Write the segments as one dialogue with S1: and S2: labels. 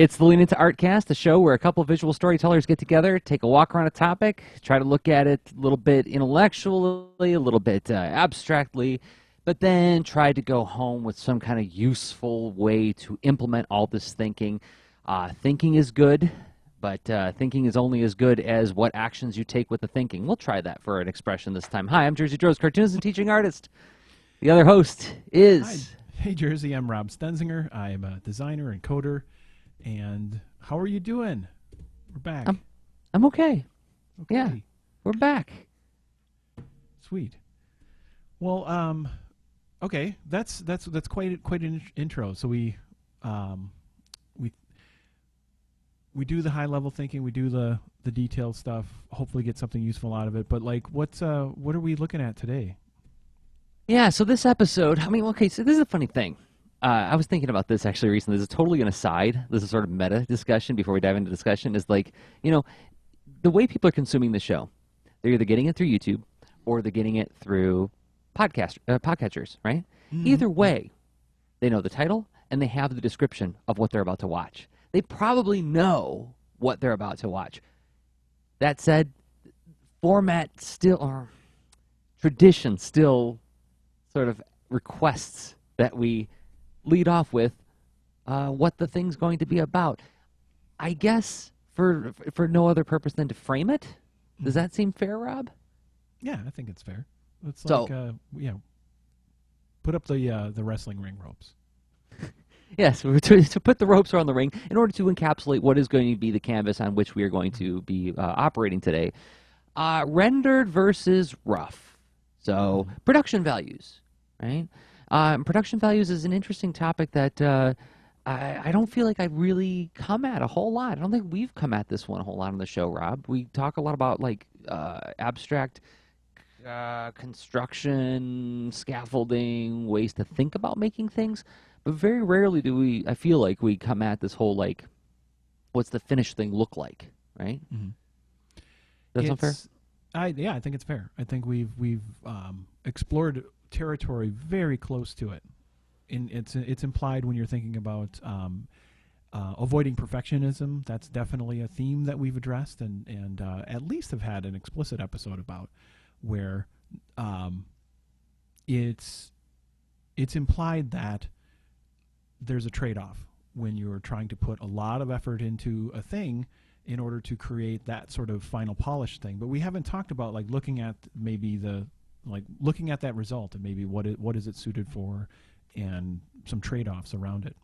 S1: It's the Lean Into Art Cast, a show where a couple of visual storytellers get together, take a walk around a topic, try to look at it a little bit intellectually, a little bit abstractly, but then try to go home with some kind of useful way to implement all this thinking. Thinking is good, but thinking is only as good as what actions you take with the thinking. We'll try that for an expression this time. Hi, I'm Jersey Droz, cartoonist and teaching artist. The other host is...
S2: Hi. Hey, Jersey, I'm Rob Stenzinger. I'm a designer and coder. And how are you doing? We're back.
S1: I'm okay.
S2: Okay.
S1: Yeah, we're back.
S2: Sweet. Well, okay, that's quite an intro. So we do the high level thinking, we do the detailed stuff. Hopefully, get something useful out of it. But like, what are we looking at today?
S1: Yeah, so this episode, okay, so this is a funny thing. I was thinking about this actually recently. This is totally an aside. This is sort of meta discussion before we dive into discussion. Is like, the way people are consuming the show, they're either getting it through YouTube or they're getting it through podcatchers, right? Mm-hmm. Either way, they know the title and they have the description of what they're about to watch. They probably know what they're about to watch. That said, format still, or tradition still sort of requests that we lead off with what the thing's going to be about. I guess for no other purpose than to frame it. Does that seem fair, Rob?
S2: Yeah, I think it's fair. It's
S1: so,
S2: like, put up the wrestling ring ropes.
S1: Yes, to put the ropes around the ring in order to encapsulate what is going to be the canvas on which we are going to be operating today. Rendered versus rough. So production values, right? Production values is an interesting topic that I don't feel like I really come at a whole lot. I don't think we've come at this one a whole lot on the show, Rob. We talk a lot about like abstract construction, scaffolding, ways to think about making things, but very rarely do I feel like we come at this whole like, what's the finished thing look like, right?
S2: Mm-hmm.
S1: Does that sound fair?
S2: I think it's fair. I think we've explored territory very close to it. It's implied when you're thinking about avoiding perfectionism. That's definitely a theme that we've addressed and at least have had an explicit episode about, where it's implied that there's a trade-off when you're trying to put a lot of effort into a thing in order to create that sort of final polished thing. But we haven't talked about like looking at maybe looking at that result and maybe what is it suited for and some trade-offs around it.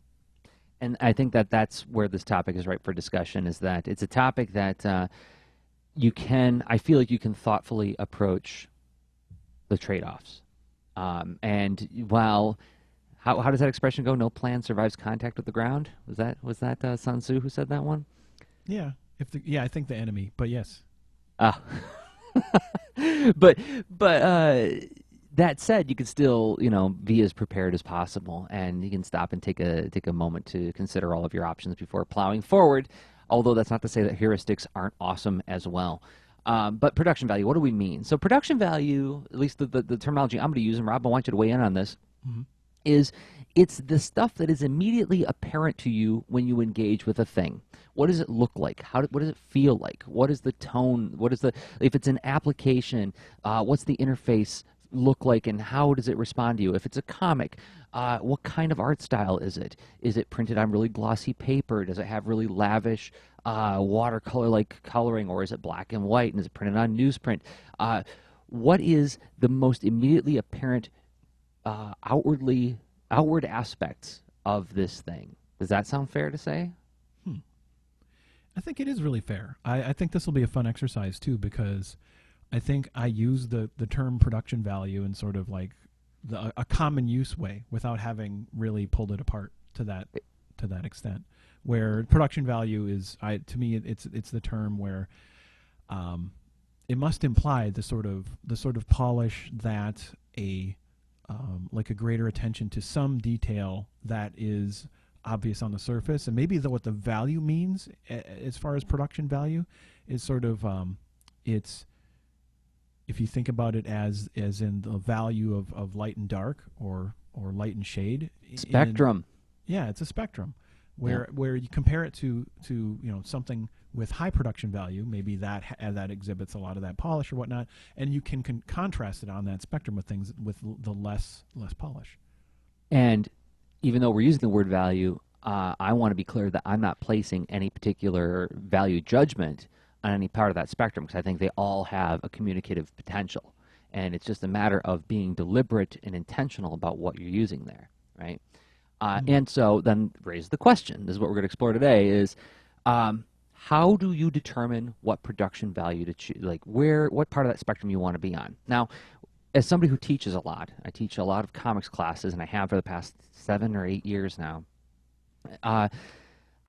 S1: And I think that that's where this topic is ripe for discussion, is that it's a topic that I feel like you can thoughtfully approach the trade-offs. And while, how does that expression go? No plan survives contact with the ground? Was that Sun Tzu who said that one?
S2: Yeah. I think the enemy, but yes.
S1: Ah. but that said, you can still, be as prepared as possible, and you can stop and take a moment to consider all of your options before plowing forward. Although that's not to say that heuristics aren't awesome as well. But production value, what do we mean? So production value, at least the terminology I'm going to use, and Rob, I want you to weigh in on this, it's the stuff that is immediately apparent to you when you engage with a thing. What does it look like? What does it feel like? What is the tone? If it's an application, what's the interface look like and how does it respond to you? If it's a comic, what kind of art style is it? Is it printed on really glossy paper? Does it have really lavish watercolor-like coloring, or is it black and white, and is it printed on newsprint? What is the most immediately apparent outward aspects of this thing? Does that sound fair to say?
S2: I think it is really fair. I think this will be a fun exercise too, because I think I use the term production value in sort of like a common use way without having really pulled it apart to that extent. Where production value is, to me, it's the term where it must imply the sort of polish that like a greater attention to some detail that is obvious on the surface, and maybe what the value means as far as production value is sort of it's, if you think about it as in the value of light and dark or light and shade.
S1: Spectrum.
S2: Yeah, it's a spectrum where you compare it to something with high production value, maybe that exhibits a lot of that polish or whatnot, and you can contrast it on that spectrum of things with the less polish.
S1: And even though we're using the word value, I want to be clear that I'm not placing any particular value judgment on any part of that spectrum, because I think they all have a communicative potential. And it's just a matter of being deliberate and intentional about what you're using there, right? And so then raise the question, this is what we're going to explore today, is how do you determine what production value to choose, like what part of that spectrum you want to be on? Now, as somebody who teaches a lot, I teach a lot of comics classes, and I have for the past 7 or 8 years now.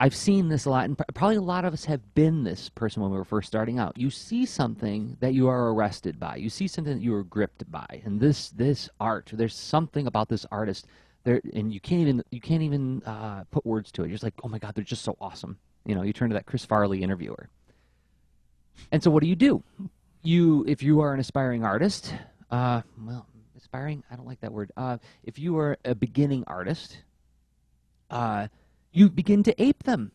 S1: I've seen this a lot, and probably a lot of us have been this person when we were first starting out. You see something that you are arrested by. You see something that you are gripped by, and this art. There's something about this artist there, and you can't even put words to it. You're just like, oh my God, they're just so awesome. You turn to that Chris Farley interviewer, and so what do? If you are an aspiring artist, well, aspiring, I don't like that word. If you are a beginning artist, you begin to ape them.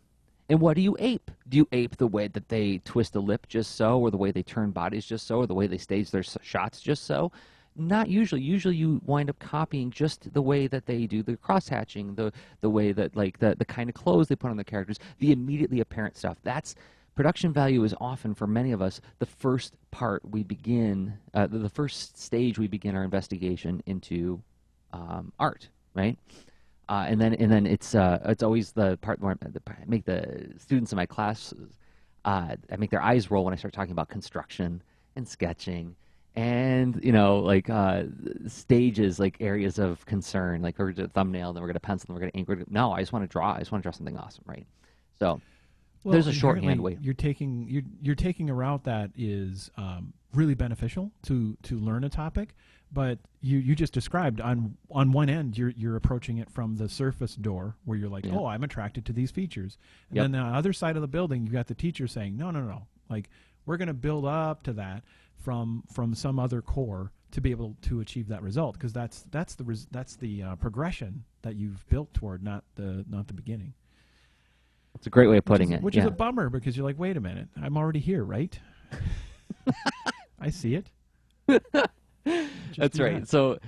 S1: And what do you ape? Do you ape the way that they twist a lip just so, or the way they turn bodies just so, or the way they stage their shots just so? Not usually. Usually you wind up copying just the way that they do the cross-hatching, the way that, like, the kind of clothes they put on the characters, the immediately apparent stuff. That's production value is often, for many of us, the first part we begin, the first stage we begin our investigation into art, right? And then it's always the part where I make the students in my class, I make their eyes roll when I start talking about construction and sketching and stages, like areas of concern, like we're going to thumbnail, then we're going to pencil, then we're going to ink. No, I just want to draw. I just want to draw something awesome, right? So there's a shorthand way.
S2: You're taking a route that is really beneficial to learn a topic, but you just described on one end you're approaching it from the surface door where you're like, oh, I'm attracted to these features, and then on the other side of the building you got the teacher saying, no, like we're going to build up to that from some other core to be able to achieve that result, because that's the progression that you've built toward, not the beginning.
S1: It's a great way of putting it.
S2: Which is a bummer, because you're like, wait a minute, I'm already here, right? I see it.
S1: That's right. That.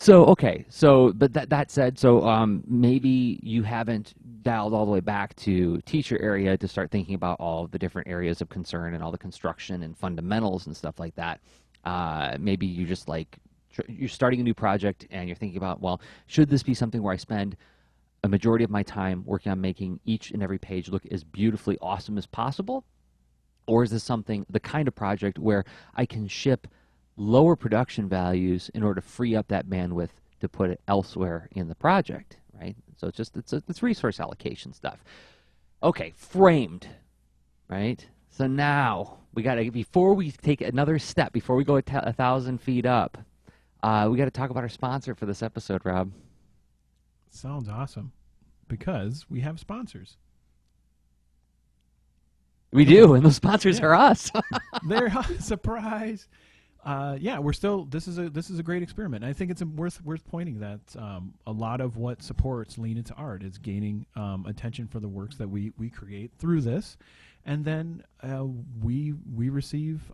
S1: So okay. So, but that said, so maybe you haven't dialed all the way back to teacher area to start thinking about all the different areas of concern and all the construction and fundamentals and stuff like that. Maybe you just you're starting a new project and you're thinking about, well, should this be something where I spend a majority of my time working on making each and every page look as beautifully awesome as possible? Or is this the kind of project where I can ship lower production values in order to free up that bandwidth to put it elsewhere in the project, right? So it's resource allocation stuff. Okay, framed, right? So now we got to, before we take another step, before we go 1,000 feet up, we got to talk about our sponsor for this episode, Rob.
S2: Sounds awesome, because we have sponsors.
S1: We do, and those sponsors are us.
S2: They're a surprise. We're still. This is a great experiment. I think it's worth pointing that a lot of what supports Lean Into Art is gaining attention for the works that we create through this, and then we receive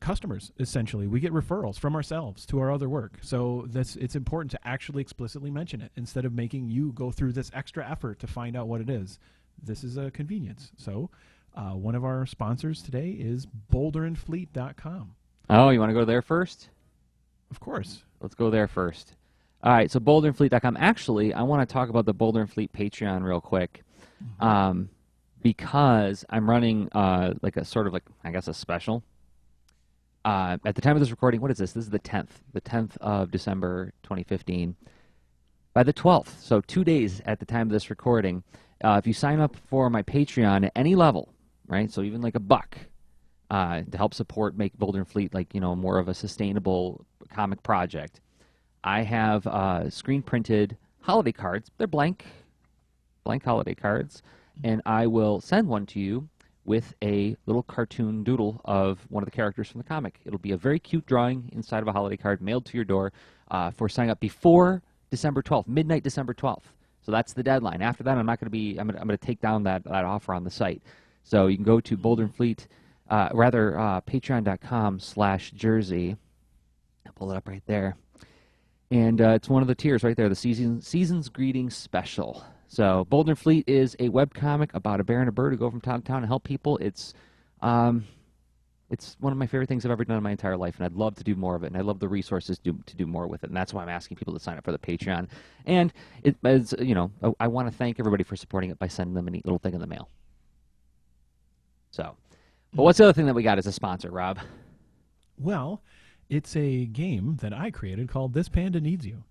S2: customers. Essentially, we get referrals from ourselves to our other work. So it's important to actually explicitly mention it instead of making you go through this extra effort to find out what it is. This is a convenience. So one of our sponsors today is boulderandfleet.com.
S1: Oh, you want to go there first?
S2: Of course.
S1: Let's go there first. All right, so boulderandfleet.com. Actually, I want to talk about the Boulder and Fleet Patreon real quick, because I'm running a special. At the time of this recording, what is this? This is the 10th of December, 2015. By the 12th, so 2 days at the time of this recording, if you sign up for my Patreon at any level, right, so even like $1 to help support, make Boulder and Fleet more of a sustainable comic project, I have screen printed holiday cards. They're blank holiday cards, and I will send one to you with a little cartoon doodle of one of the characters from the comic. It'll be a very cute drawing inside of a holiday card mailed to your door for signing up before December 12th, midnight December 12th. So that's the deadline. After that, I'm not going to be. I'm going to take down that offer on the site. So you can go to Boulder and Fleet, patreon.com/Jersey. I'll pull it up right there. And it's one of the tiers right there, the Season's Greetings Special. So Boulder and Fleet is a webcomic about a bear and a bird who go from town to town and help people. It's one of my favorite things I've ever done in my entire life, and I'd love to do more of it, and I love the resources to do more with it, and that's why I'm asking people to sign up for the Patreon. And I want to thank everybody for supporting it by sending them a neat little thing in the mail. So, but what's the other thing that we got as a sponsor, Rob?
S2: Well, it's a game that I created called This Panda Needs You.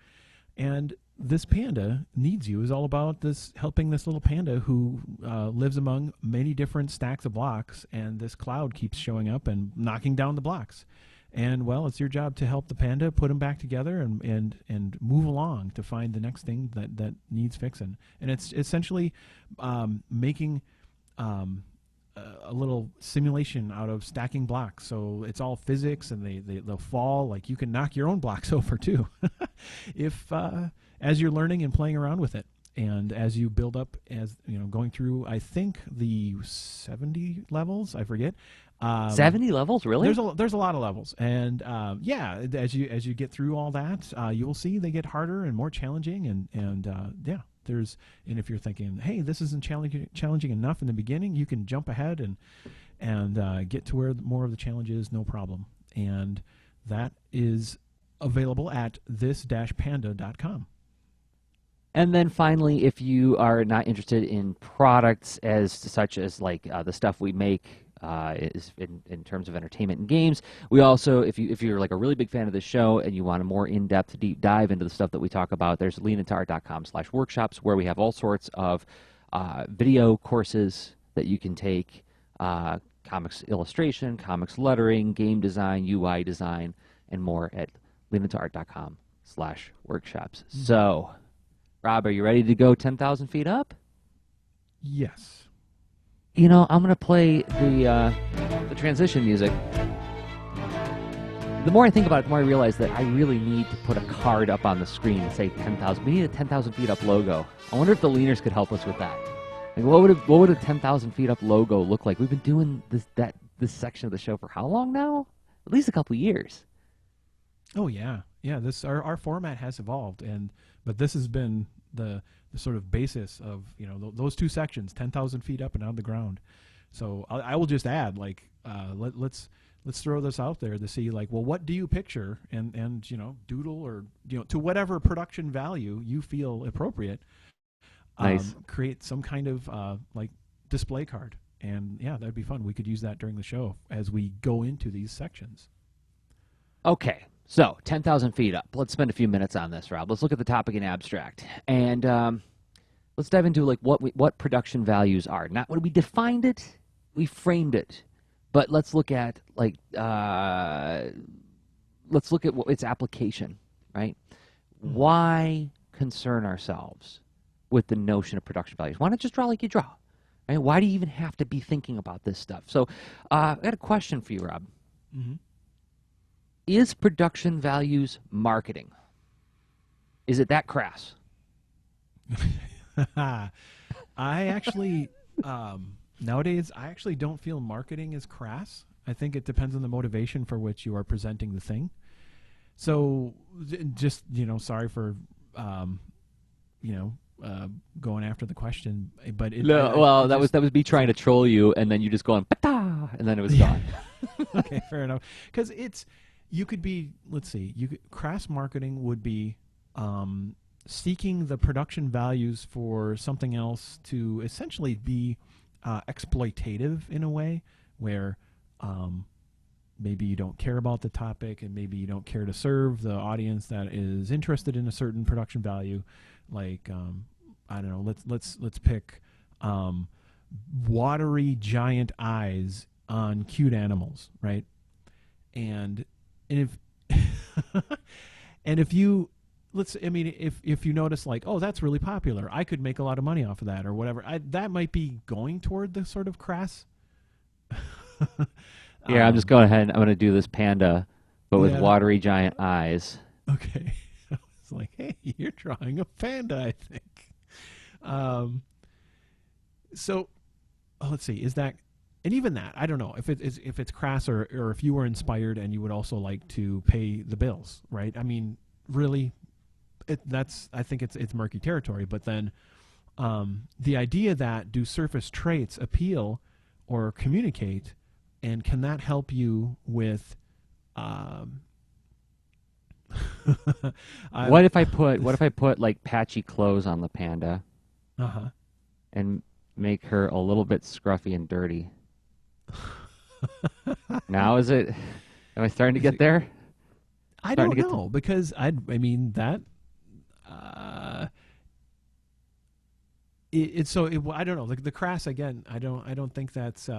S2: And This Panda Needs You is all about helping this little panda who lives among many different stacks of blocks, and this cloud keeps showing up and knocking down the blocks. And, well, it's your job to help the panda put them back together and move along to find the next thing that needs fixing. And it's essentially making a little simulation out of stacking blocks. So it's all physics, and they'll fall. Like, you can knock your own blocks over too, if as you're learning and playing around with it, and as you build up, as going through, I think the 70 levels. I forget.
S1: 70 levels, really?
S2: There's a lot of levels, and as you get through all that, you will see they get harder and more challenging, and if you're thinking, hey, this isn't challenging enough in the beginning, you can jump ahead and get to where more of the challenge is, no problem. And that is available at this-panda.com.
S1: And then finally, if you are not interested in products such as like the stuff we make is in terms of entertainment and games, we also, if you're like a really big fan of this show and you want a more in-depth deep dive into the stuff that we talk about, there's leanintart.com/workshops, where we have all sorts of video courses that you can take, comics illustration, comics lettering, game design, UI design, and more at leanintart.com/workshops.
S2: Mm-hmm.
S1: So, Rob, are you ready to go 10,000 feet up?
S2: Yes.
S1: I'm going to play the transition music. The more I think about it, the more I realize that I really need to put a card up on the screen and say 10,000. We need a 10,000 feet up logo. I wonder if the leaners could help us with that. Like, what would a 10,000 feet up logo look like? We've been doing this section of the show for how long now? At least a couple years.
S2: Oh yeah. Our format has evolved, but this has been the sort of basis of those two sections, 10,000 feet up and on the ground. So I will just add, like, let's throw this out there to see, like, well, what do you picture, and doodle, or to whatever production value you feel appropriate.
S1: Nice.
S2: Create some kind of like display card, and that'd be fun. We could use that during the show as we go into these sections.
S1: Okay. So, 10,000 feet up. Let's spend a few minutes on this, Rob. Let's look at the topic in abstract. And let's dive into like what production values are. Not when we defined it, we framed it. But let's look at its application, right? Mm-hmm. Why concern ourselves with the notion of production values? Why not just draw like you draw? Right? Why do you even have to be thinking about this stuff? So, I got a question for you, Rob.
S2: Mm-hmm.
S1: Is production values marketing? Is it that crass?
S2: I actually, nowadays, I actually don't feel marketing is crass. I think it depends on the motivation for which you are presenting the thing. So, just sorry for, going after the question, but
S1: that was me trying to troll you, and then you just going, "Pata!" and then it was gone.
S2: Okay, fair enough. Because you could be, crass marketing would be seeking the production values for something else to essentially be exploitative in a way, where maybe you don't care about the topic, and maybe you don't care to serve the audience that is interested in a certain production value. Like, I don't know, let's pick watery giant eyes on cute animals, right? And if if you if you notice, like, oh, that's really popular, I could make a lot of money off of that, or whatever, that might be going toward the sort of crass.
S1: Yeah, I'm just going ahead. I'm going to do this panda, but with watery giant eyes.
S2: Okay. It's like, hey, you're drawing a panda, I think. um, so let's see. Is that, and even that, I don't know if it's crass or if you were inspired and you would also like to pay the bills, right? I mean, really, that's, I think it's murky territory. But then the idea that do surface traits appeal or communicate, and can that help you with
S1: What if I put like patchy clothes on the panda
S2: uh-huh.
S1: and make her a little bit scruffy and dirty? Now is it? Am I starting to
S2: Is
S1: get
S2: it,
S1: there?
S2: I
S1: Starting to
S2: don't
S1: get to.
S2: know, because I mean that uh it's so I don't know, the crass again. I don't think that's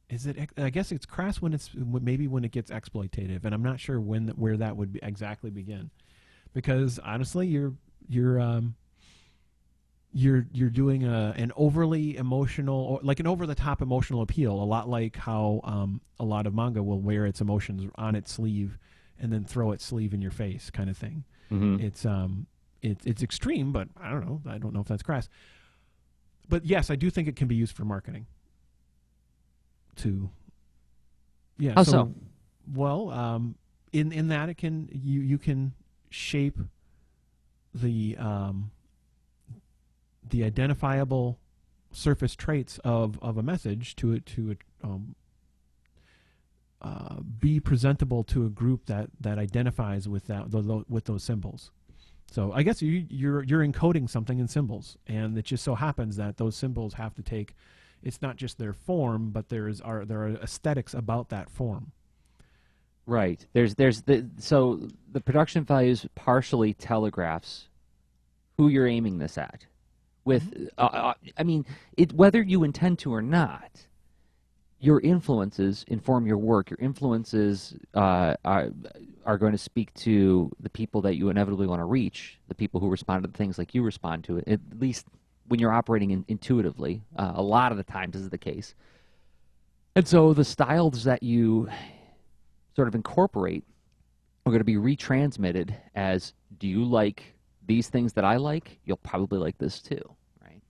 S2: is it, I guess it's crass when it's maybe when it gets exploitative, and I'm not sure where that would exactly begin, because honestly you're doing an overly emotional, or like an over the top emotional appeal, a lot like how a lot of manga will wear its emotions on its sleeve and then throw its sleeve in your face, kind of thing.
S1: Hmm.
S2: It's extreme, but I don't know if that's crass. But yes, I do think it can be used for marketing. To yeah,
S1: How
S2: so
S1: so?
S2: well, in that it can, you can shape the identifiable surface traits of a message to be presentable to a group that identifies with with those symbols. So I guess you're encoding something in symbols, and it just so happens that those symbols have to take. It's not just their form, but there are aesthetics about that form.
S1: Right. There's the production values partially telegraphs who you're aiming this at.
S2: Mm-hmm.
S1: With I mean, it whether you intend to or not, your influences inform your work. Your influences are going to speak to the people that you inevitably want to reach, the people who respond to the things like you respond to it. At least when you're operating intuitively, a lot of the times this is the case. And so the styles that you sort of incorporate are going to be retransmitted as, do you like these things that I like? You'll probably like this too, right?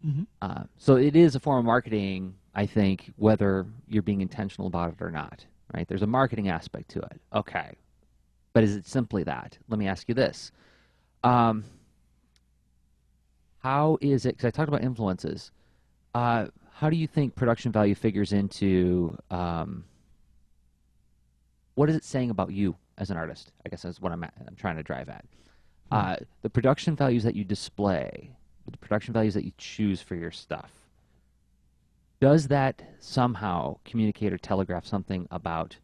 S2: Mm-hmm.
S1: So it is a form of marketing, I think, whether you're being intentional about it or not, right? There's a marketing aspect to it. Okay. But is it simply that? Let me ask you this. Um, how is it, because I talked about influences, how do you think production value figures into what is it saying about you as an artist? I guess that's what I'm trying to drive at.
S2: Hmm.
S1: The production values that you display, the production values that you choose for your stuff, does that somehow communicate or telegraph something about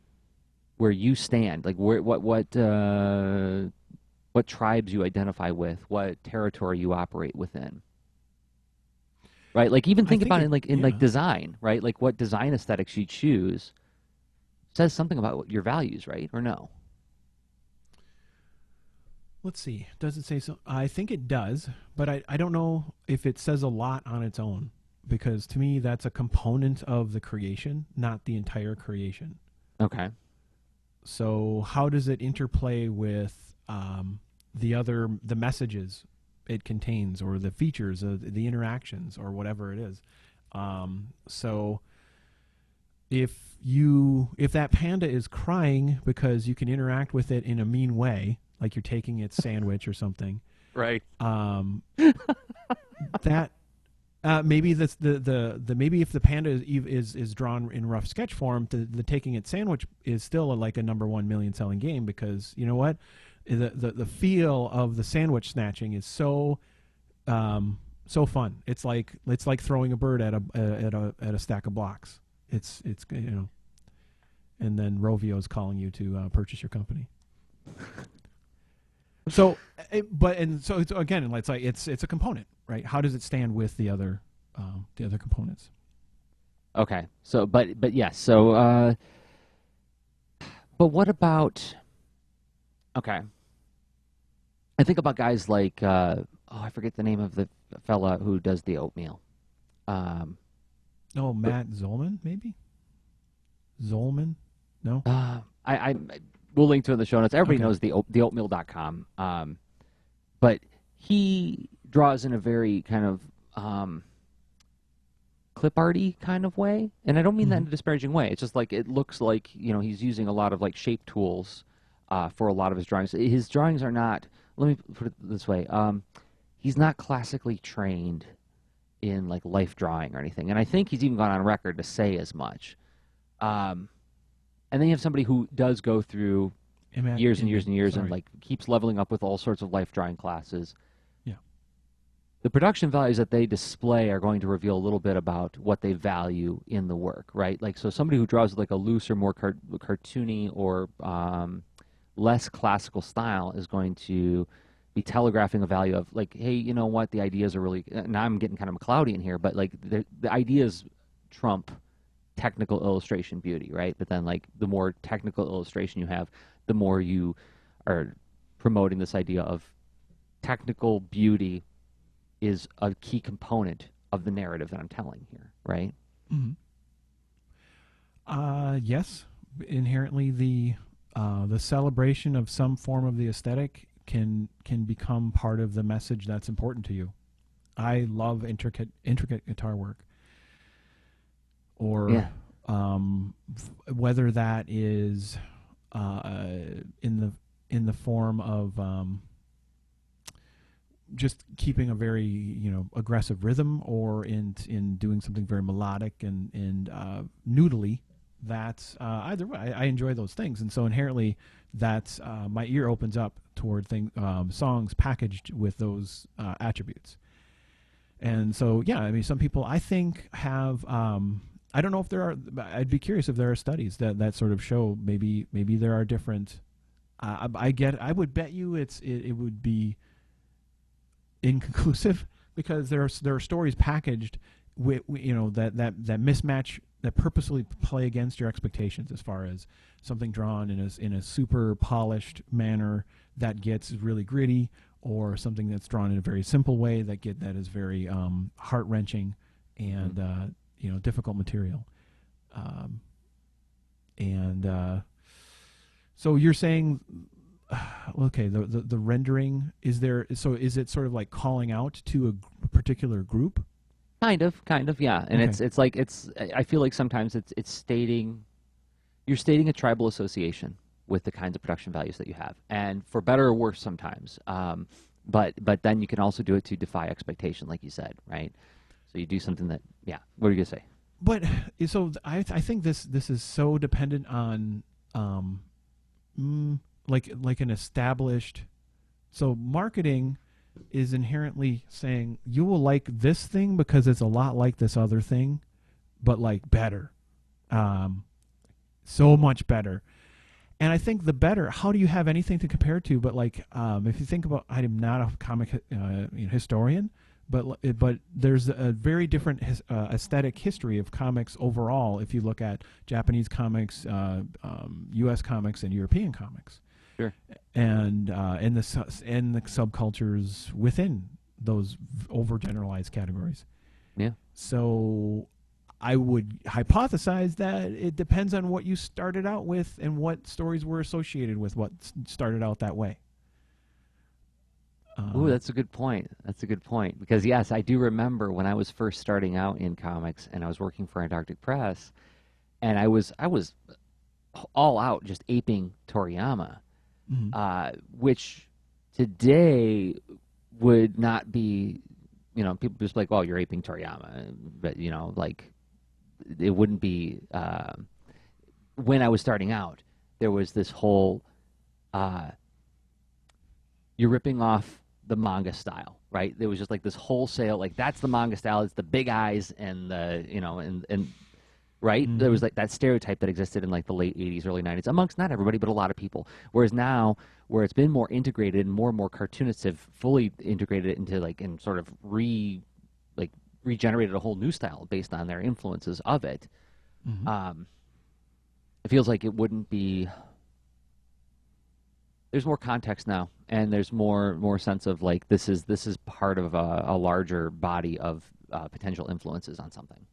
S1: where you stand? Like what tribes you identify with, what territory you operate within? Right? Like even
S2: I
S1: think
S2: think
S1: about it
S2: it.
S1: in
S2: Yeah.
S1: design, right? Like what design aesthetics you choose says something about what your values, right? Or no?
S2: Let's see. Does it say so? I think it does, but I don't know if it says a lot on its own, because to me that's a component of the creation, not the entire creation.
S1: Okay.
S2: So how does it interplay with the messages it contains, or the features, the interactions, or whatever it is? So if that panda is crying because you can interact with it in a mean way, like you're taking its sandwich or something,
S1: Right.
S2: um, that maybe that's the maybe if the panda is drawn in rough sketch form, the taking its sandwich is still like a number 1 million selling game, because you know what, the feel of the sandwich snatching is so fun. It's like throwing a bird at a stack of blocks. It's and then Rovio is calling you to purchase your company. So, so it's, again, it's a component, right? How does it stand with the other components?
S1: Okay. So, but yes. So, but what about? Okay. I think about guys like I forget the name of the fella who does the oatmeal. Um,
S2: Oh,
S1: but
S2: Matt Zolman, maybe Zolman. No.
S1: I we'll link to it in the show notes. Everybody
S2: Okay.
S1: knows the oatmeal.com. But he draws in a very kind of clip arty kind of way, and I don't mean that
S2: Mm-hmm.
S1: in a disparaging way. It's just like it looks like he's using a lot of like shape tools for a lot of his drawings. His drawings are not. Let me put it this way: he's not classically trained in like life drawing or anything, and I think he's even gone on record to say as much. Um, and then you have somebody who does go through years and years and years and
S2: Sorry.
S1: like keeps leveling up with all sorts of life drawing classes.
S2: Yeah.
S1: The production values that they display are going to reveal a little bit about what they value in the work, right? Like, so somebody who draws like a looser, more cartoony or less classical style is going to be telegraphing a value of like, hey, you know what? The ideas are really. Now I'm getting kind of cloudy in here, but like the ideas trump technical illustration beauty, right? But then like the more technical illustration you have, the more you are promoting this idea of technical beauty is a key component of the narrative that I'm telling here, right?
S2: Mm-hmm. Yes, inherently the celebration of some form of the aesthetic can become part of the message that's important to you. I love intricate guitar work, or
S1: Yeah.
S2: whether that is in the form of just keeping a very aggressive rhythm, or in doing something very melodic and noodly. That's either way. I enjoy those things, and so inherently, that's my ear opens up toward songs packaged with those attributes. And so, yeah, I mean, some people I think have. I don't know if there are. I'd be curious if there are studies that sort of show maybe there are different. I would bet you it would be inconclusive, because there are stories packaged with that mismatch, that purposely play against your expectations, as far as something drawn in a super polished manner that gets really gritty, or something that's drawn in a very simple way that is very heart wrenching and difficult material. Um, and So you're saying, okay, the rendering, is there? So is it sort of like calling out to a particular group?
S1: Kind of, yeah. And
S2: Okay.
S1: it's like I feel like sometimes it's stating you're stating a tribal association with the kinds of production values that you have, and for better or worse sometimes. But then you can also do it to defy expectation, like you said, right? So you do something that, yeah. What are you gonna say?
S2: But so I think this is so dependent on um, like an established. So marketing is inherently saying you will like this thing because it's a lot like this other thing, but like better, um, so much better. And I think the better. How do you have anything to compare to? But like, if you think about, I'm not a comic historian, but there's a very different aesthetic history of comics overall. If you look at Japanese comics, U.S. comics, and European comics,
S1: Sure.
S2: and the subcultures within those overgeneralized categories.
S1: Yeah.
S2: So I would hypothesize that it depends on what you started out with and what stories were associated with what started out that way.
S1: Ooh,
S2: Um,
S1: that's a good point. That's a good point. Because yes, I do remember when I was first starting out in comics and I was working for Antarctic Press, and I was all out just aping Toriyama,
S2: mhm.
S1: which today would not be, people just like, well, you're aping Toriyama, but like it wouldn't be. When I was starting out, there was this whole uh, you're ripping off the manga style, right? There was just like this wholesale, like that's the manga style. It's the big eyes and the, and right. There was
S2: Mhm.
S1: like that stereotype that existed in like the late '80s, early '90s amongst not everybody, but a lot of people. Whereas now, where it's been more integrated and more cartoonists have fully integrated it into like and sort of like regenerated a whole new style based on their influences of it.
S2: Mhm.
S1: Um, it feels like it wouldn't be there's more context now, and there's more sense of like this is part of a larger body of potential influences on something,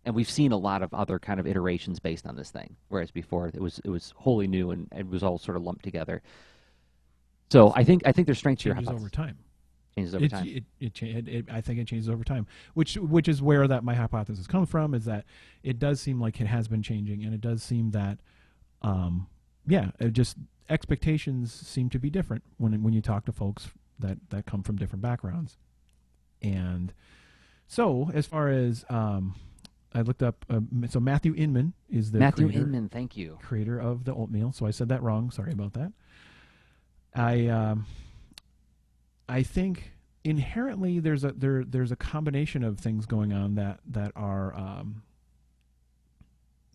S1: and we've seen a lot of other kind of iterations based on this thing, whereas before it was wholly new and it was all sort of lumped together. So I think there's strength to your
S2: Changes over
S1: hypothesis.
S2: time.
S1: Changes over time.
S2: I think it changes over time, which is where that my hypothesis comes from, is that it does seem like it has been changing, and it does seem that, it just expectations seem to be different when you talk to folks that come from different backgrounds. And so, as far as I looked up, so Matthew Inman is the
S1: Matthew Inman, thank you.
S2: Creator of the oatmeal. So I said that wrong. Sorry about that. I think inherently there's a combination of things going on that are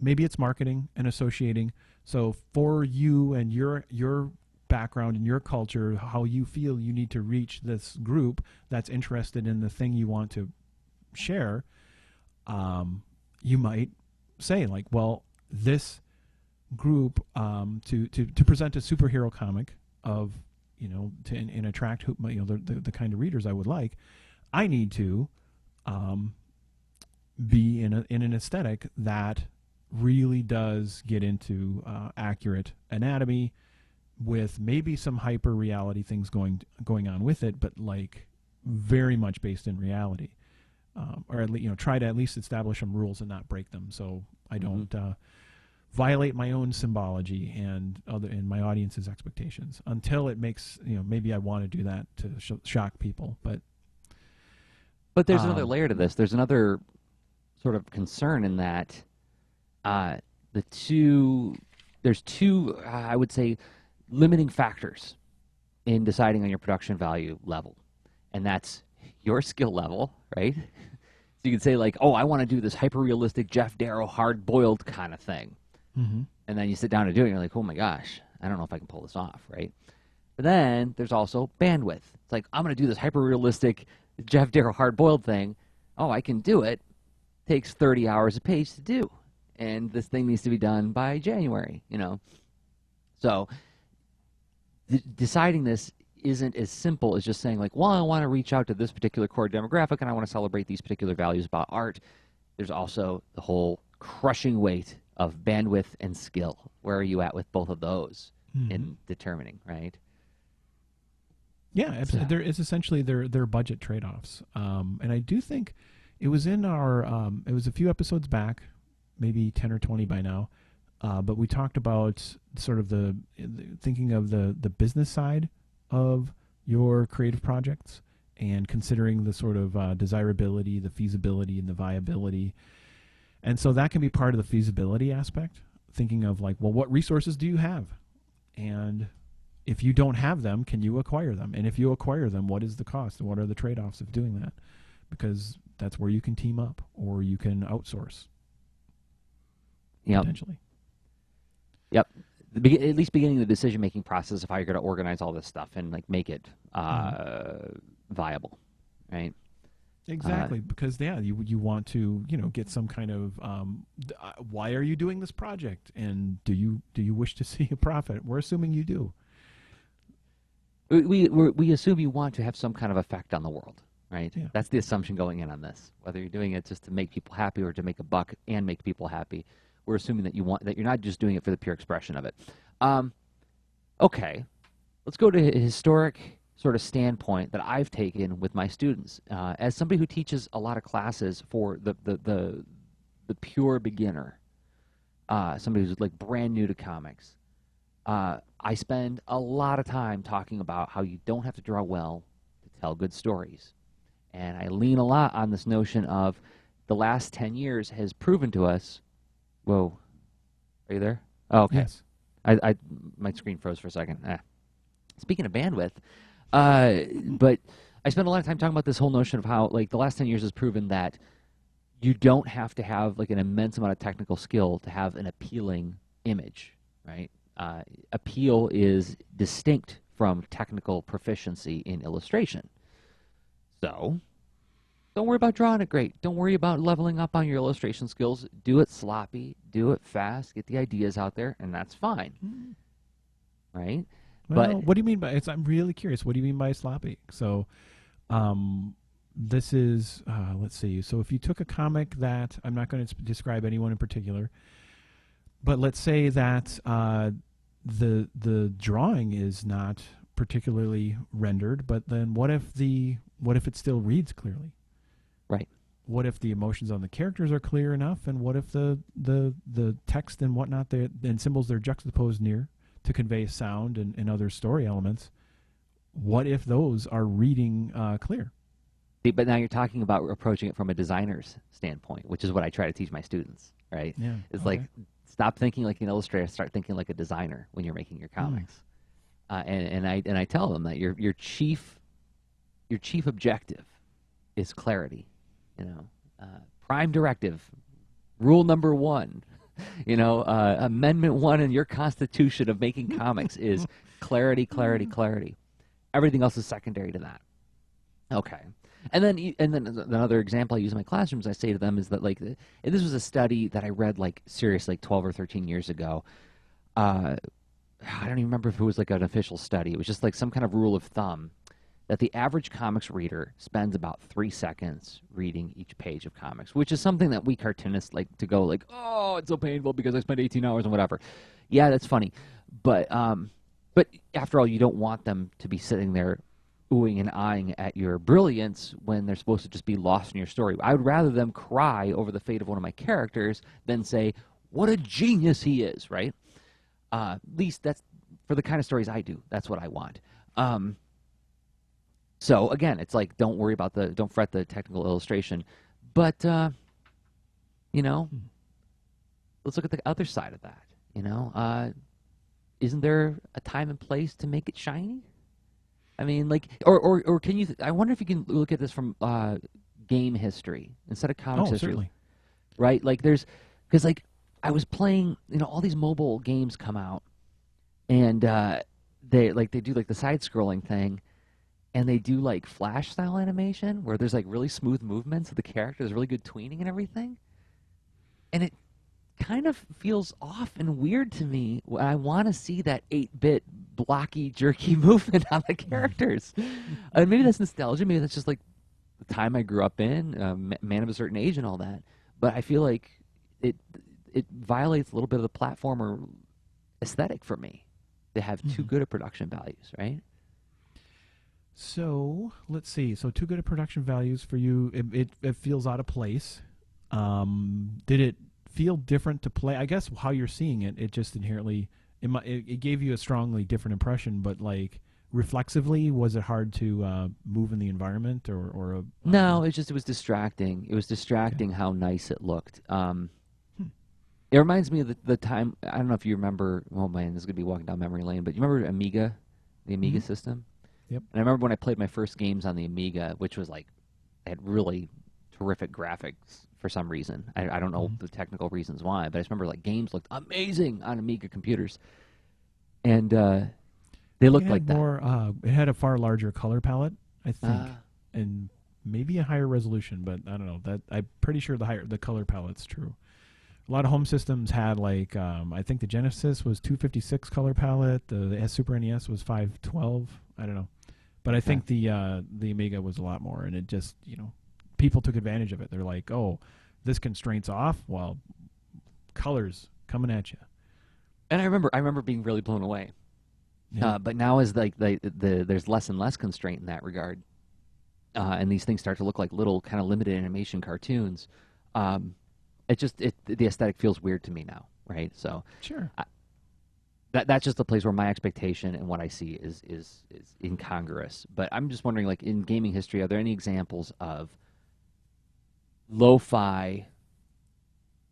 S2: maybe it's marketing and associating. So for you and your background and your culture, how you feel you need to reach this group that's interested in the thing you want to share, you might say like, well, this group to present a superhero comic of, and attract the kind of readers I would like, I need to be in an aesthetic that really does get into accurate anatomy, with maybe some hyper reality things going on with it, but like very much based in reality, or at least try to at least establish some rules and not break them, so I don't violate my own symbology and my audience's expectations until it makes maybe I want to do that to shock people, but
S1: there's another layer to this. There's another sort of concern in that there's two I would say limiting factors in deciding on your production value level, and that's your skill level, right? So you can say like, oh, I want to do this hyper realistic Jeff Darrow hard boiled kind of thing.
S2: Mm-hmm.
S1: And then you sit down to do it, and you're like, oh my gosh, I don't know if I can pull this off, right? But then there's also bandwidth. It's like, I'm going to do this hyper-realistic Jeff Darrow hard-boiled thing. Oh, I can do it. Takes 30 hours a page to do. And this thing needs to be done by January, So deciding this isn't as simple as just saying like, well, I want to reach out to this particular core demographic, and I want to celebrate these particular values about art. There's also the whole crushing weight of bandwidth and skill. Where are you at with both of those in determining, right?
S2: Yeah, it's essentially their budget trade-offs. And I do think it was in our it was a few episodes back, maybe 10 or 20 by now, but we talked about sort of the thinking of the business side of your creative projects and considering the sort of desirability, the feasibility, and the viability. And so that can be part of the feasibility aspect, thinking of like, well, what resources do you have? And if you don't have them, can you acquire them? And if you acquire them, what is the cost? And what are the trade-offs of doing that? Because that's where you can team up or you can outsource.
S1: Yep.
S2: Potentially.
S1: Yep. At least beginning the decision-making process of how you're going to organize all this stuff and like make it viable, right?
S2: Exactly, because you want to get some kind of why are you doing this project, and do you wish to see a profit? We're assuming you do.
S1: We assume you want to have some kind of effect on the world, right?
S2: Yeah.
S1: That's the assumption going in on this. Whether you're doing it just to make people happy or to make a buck and make people happy, we're assuming that you're not just doing it for the pure expression of it. Okay, let's go to a historic sort of standpoint that I've taken with my students as somebody who teaches a lot of classes for the pure beginner, somebody who's like brand new to comics. I spend a lot of time talking about how you don't have to draw well to tell good stories, and I lean a lot on this notion of the last 10 years has proven to us. Whoa, are you there? Oh, okay.
S2: Yes.
S1: I my screen froze for a second. Speaking of bandwidth. But I spend a lot of time talking about this whole notion of how, like, the last 10 years has proven that you don't have to have, like, an immense amount of technical skill to have an appealing image, right? Appeal is distinct from technical proficiency in illustration. So don't worry about drawing it great. Don't worry about leveling up on your illustration skills. Do it sloppy. Do it fast. Get the ideas out there, and that's fine, right?
S2: Well,
S1: But
S2: what do you mean by I'm really curious. What do you mean by sloppy? So, this is let's see. So, if you took a comic that I'm not going to describe anyone in particular, but let's say that the drawing is not particularly rendered, but then what if it still reads clearly?
S1: Right.
S2: What if the emotions on the characters are clear enough, and what if the text and whatnot and symbols they're juxtaposed near to convey sound and other story elements? What if those are reading clear?
S1: But now you're talking about approaching it from a designer's standpoint, which is what I try to teach my students, right?
S2: Yeah.
S1: It's like,
S2: Okay.
S1: stop thinking like an illustrator, start thinking like a designer when you're making your comics. And I tell them that your chief objective is clarity. You know, prime directive, rule number one. Amendment 1 in your Constitution of making comics is clarity, clarity, clarity. Everything else is secondary to that. Okay. And then another example I use in my classrooms, I say to them is that, like, and this was a study that I read, like, seriously, like 12 or 13 years ago. I don't even remember if it was like an official study. It was just like some kind of rule of thumb that the average comics reader spends about 3 seconds reading each page of comics, which is something that we cartoonists like to go like, oh, it's so painful because I spent 18 hours and whatever. Yeah, that's funny. But after all, you don't want them to be sitting there oohing and eyeing at your brilliance when they're supposed to just be lost in your story. I would rather them cry over the fate of one of my characters than say, what a genius he is, right? At least that's for the kind of stories I do. That's what I want. So again, it's like, don't fret the technical illustration, but you know, let's look at the other side of that. Isn't there a time and place to make it shiny? I mean, like, or can you? I wonder if you can look at this from game history instead of comics
S2: Oh,
S1: history,
S2: certainly.
S1: right? Like, because like I was playing, all these mobile games come out, and they do like the side scrolling thing, and they do like Flash style animation where there's like really smooth movements of the characters, really good tweening and everything, and it kind of feels off and weird to me. I want to see that 8-bit blocky, jerky movement on the characters. And maybe that's nostalgia. Maybe that's just like the time I grew up in, man of a certain age and all that. But I feel like it violates a little bit of the platformer aesthetic for me to have too good of production values, right?
S2: So let's see. So too good at production values for you. It feels out of place. Did it feel different to play? I guess how you're seeing it, it just inherently it gave you a strongly different impression. But like reflexively, was it hard to move in the environment or
S1: No, it was distracting. It was distracting how nice it looked.
S2: Hmm.
S1: It reminds me of the time. I don't know if you remember. Oh man, this is gonna be walking down memory lane. But you remember Amiga, the Amiga system?
S2: Yep.
S1: And I remember when I played my first games on the Amiga, which was like, it had really terrific graphics for some reason. I don't know the technical reasons why, but I just remember like games looked amazing on Amiga computers, and they looked like that.
S2: More. It had a far larger color palette, I think, and maybe a higher resolution. But I don't know. That I'm pretty sure the color palette's true. A lot of home systems had like I think the Genesis was 256 color palette. The Super NES was 512. I don't know, but I think the Amiga was a lot more, and it just people took advantage of it. They're like, oh, this constraint's off. Well, colors coming at you.
S1: And I remember being really blown away.
S2: Yeah.
S1: But now as like there's less and less constraint in that regard, and these things start to look like little kind of limited animation cartoons. The aesthetic feels weird to me now, right? So
S2: Sure.
S1: that's just the place where my expectation and what I see is incongruous. But I'm just wondering, like in gaming history, are there any examples of lo-fi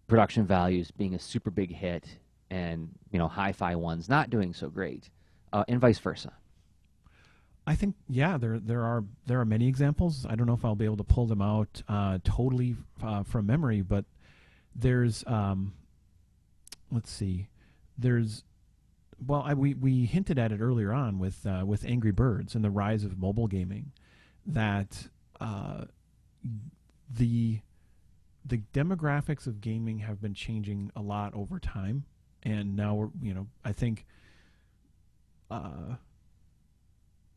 S1: production values being a super big hit and hi-fi ones not doing so great, and vice versa?
S2: I think there are many examples. I don't know if I'll be able to pull them out totally from memory, but there's let's see, there's we hinted at it earlier on with Angry Birds and the rise of mobile gaming, that the demographics of gaming have been changing a lot over time, and now I think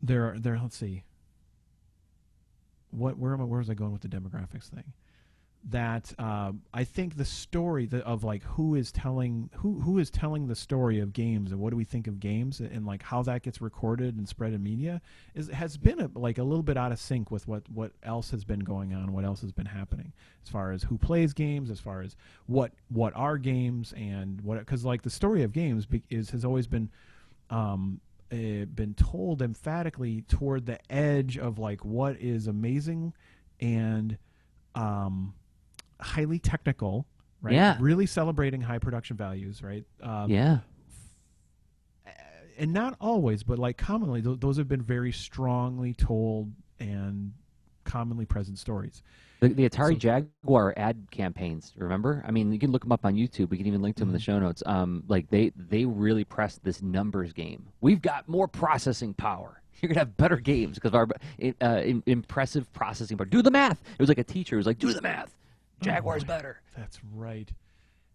S2: there let's see, where was I going with the demographics thing? that I think the story of like who is telling the story of games and what do we think of games and like how that gets recorded and spread in media has been like a little bit out of sync with what else has been going on, what else has been happening as far as who plays games, as far as what are games and what, because like the story of games has always been told emphatically toward the edge of like what is amazing and highly technical, right?
S1: Yeah.
S2: Really celebrating high production values, right?
S1: Yeah.
S2: And not always, but like commonly, those have been very strongly told and commonly present stories.
S1: The Atari
S2: So,
S1: Jaguar ad campaigns, remember? I mean, you can look them up on YouTube. We can even link to them in the show notes. Like they really pressed this numbers game. We've got more processing power. You're gonna have better games because of our impressive processing power. Do the math. It was like a teacher. It was like, do the math. Jaguar's better.
S2: That's right.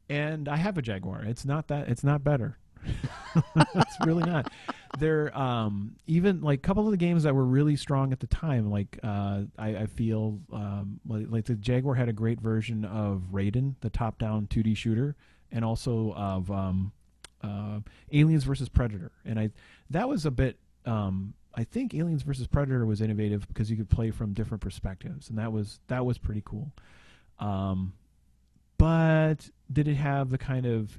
S2: And I have a Jaguar. It's not better. It's really not. They're even like a couple of the games that were really strong at the time. Like I feel like the Jaguar had a great version of Raiden, the top-down 2D shooter, and also of Aliens versus Predator. And that was a bit. I think Aliens versus Predator was innovative because you could play from different perspectives, and that was pretty cool. But did it have the kind of,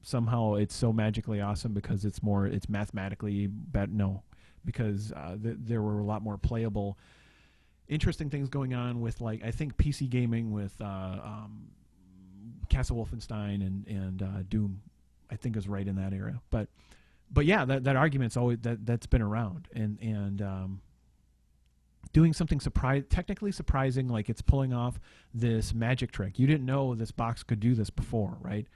S2: somehow it's so magically awesome because it's mathematically better? No, because there were a lot more playable, interesting things going on with, like, I think PC gaming with Castle Wolfenstein and Doom, I think is right in that era. But yeah, that argument's always that's been around, and doing something technically surprising, like it's pulling off this magic trick. You didn't know this box could do this before, right?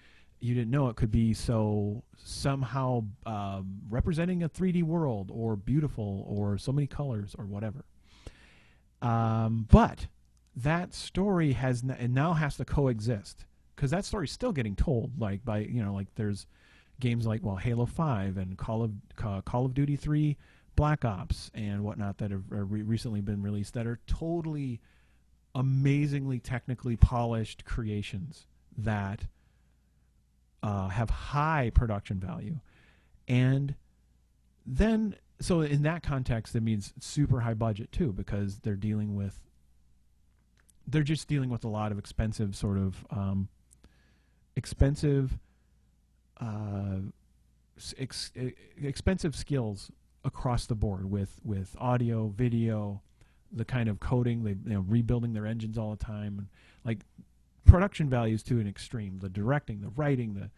S2: You didn't know it could be so somehow representing a 3D world or beautiful or so many colors or whatever. But that story now has to coexist, because that story's still getting told, like by like there's games like Halo 5 and Call of Duty 3 Black Ops and whatnot that have recently been released that are totally amazingly technically polished creations that have high production value. And then, so in that context, it means super high budget too, because they're just dealing with a lot of expensive expensive skills across the board with audio, video, the kind of coding, they rebuilding their engines all the time, and like production values to an extreme, the directing, the writing,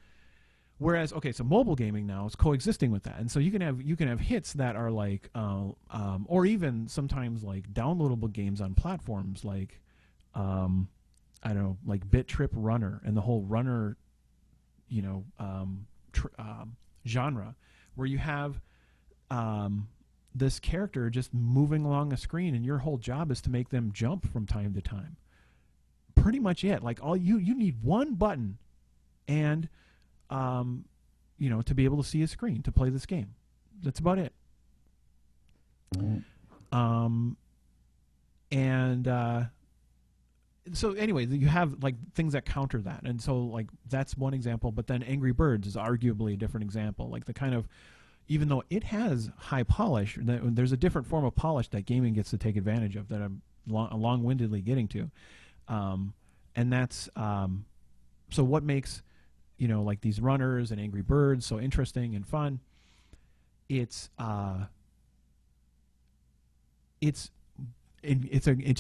S2: whereas so mobile gaming now is coexisting with that, and so you can have hits that are like or even sometimes like downloadable games on platforms like I don't know, like Bit Trip Runner and the whole runner genre, where you have this character just moving along a screen, and your whole job is to make them jump from time to time. Pretty much it. Like all you need one button, and to be able to see a screen to play this game. That's about it. So anyway, you have like things that counter that, and so like that's one example. But then Angry Birds is arguably a different example. Like the kind of, even though it has high polish, there's a different form of polish that gaming gets to take advantage of that I'm long-windedly getting to, and that's so what makes like these runners and Angry Birds so interesting and fun. It's an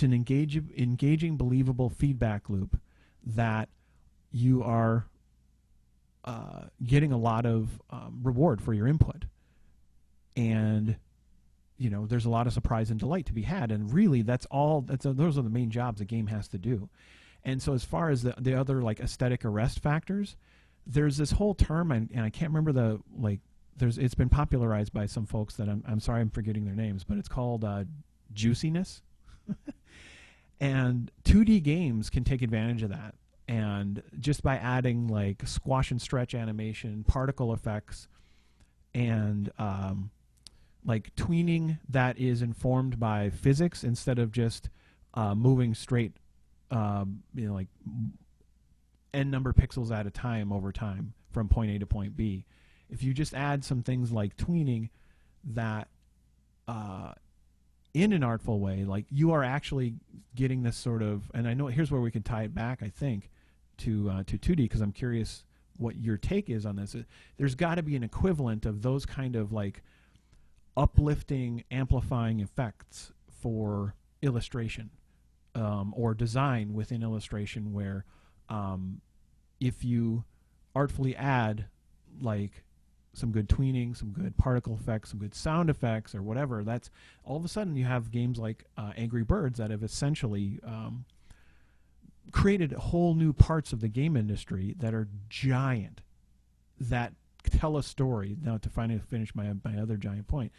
S2: engaging, believable feedback loop that you are getting a lot of reward for your input, and there's a lot of surprise and delight to be had, and really those are the main jobs a game has to do. And so as far as the other like aesthetic arrest factors, there's this whole term, and I can't remember it's been popularized by some folks that I'm sorry I'm forgetting their names, but it's called juiciness. And 2D games can take advantage of that, and just by adding like squash and stretch animation, particle effects, and like tweening that is informed by physics instead of just moving straight like n number pixels at a time over time from point A to point B. If you just add some things like tweening that in an artful way, like you are actually getting this sort of, and I know here's where we can tie it back, I think, to 2D, because I'm curious what your take is on this. There's got to be an equivalent of those kind of like uplifting, amplifying effects for illustration or design within illustration, where if you artfully add like some good tweening, some good particle effects, some good sound effects, or whatever, that's all of a sudden you have games like Angry Birds that have essentially created whole new parts of the game industry that are giant, that tell a story. Now, to finally finish my other giant point,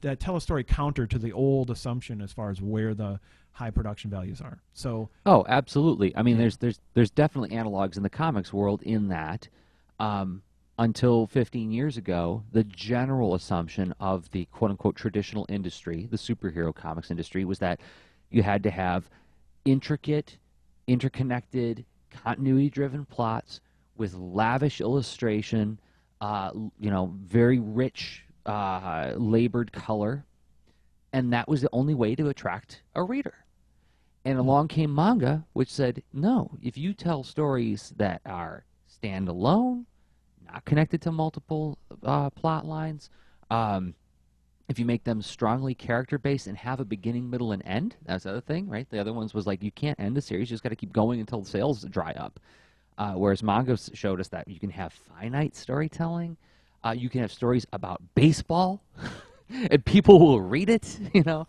S2: that tell a story counter to the old assumption as far as where the high production values are. So,
S1: oh, absolutely. I mean,
S2: yeah.
S1: there's definitely analogs in the comics world in that. Until 15 years ago, the general assumption of the quote-unquote traditional industry, the superhero comics industry, was that you had to have intricate, interconnected, continuity-driven plots with lavish illustration, very rich, labored color, and that was the only way to attract a reader. And along came manga, which said, no, if you tell stories that are standalone, not connected to multiple plot lines, if you make them strongly character-based and have a beginning, middle, and end, that's the other thing, right? The other ones was like, you can't end a series, you just got to keep going until the sales dry up. Whereas manga showed us that you can have finite storytelling, you can have stories about baseball, and people will read it, you know?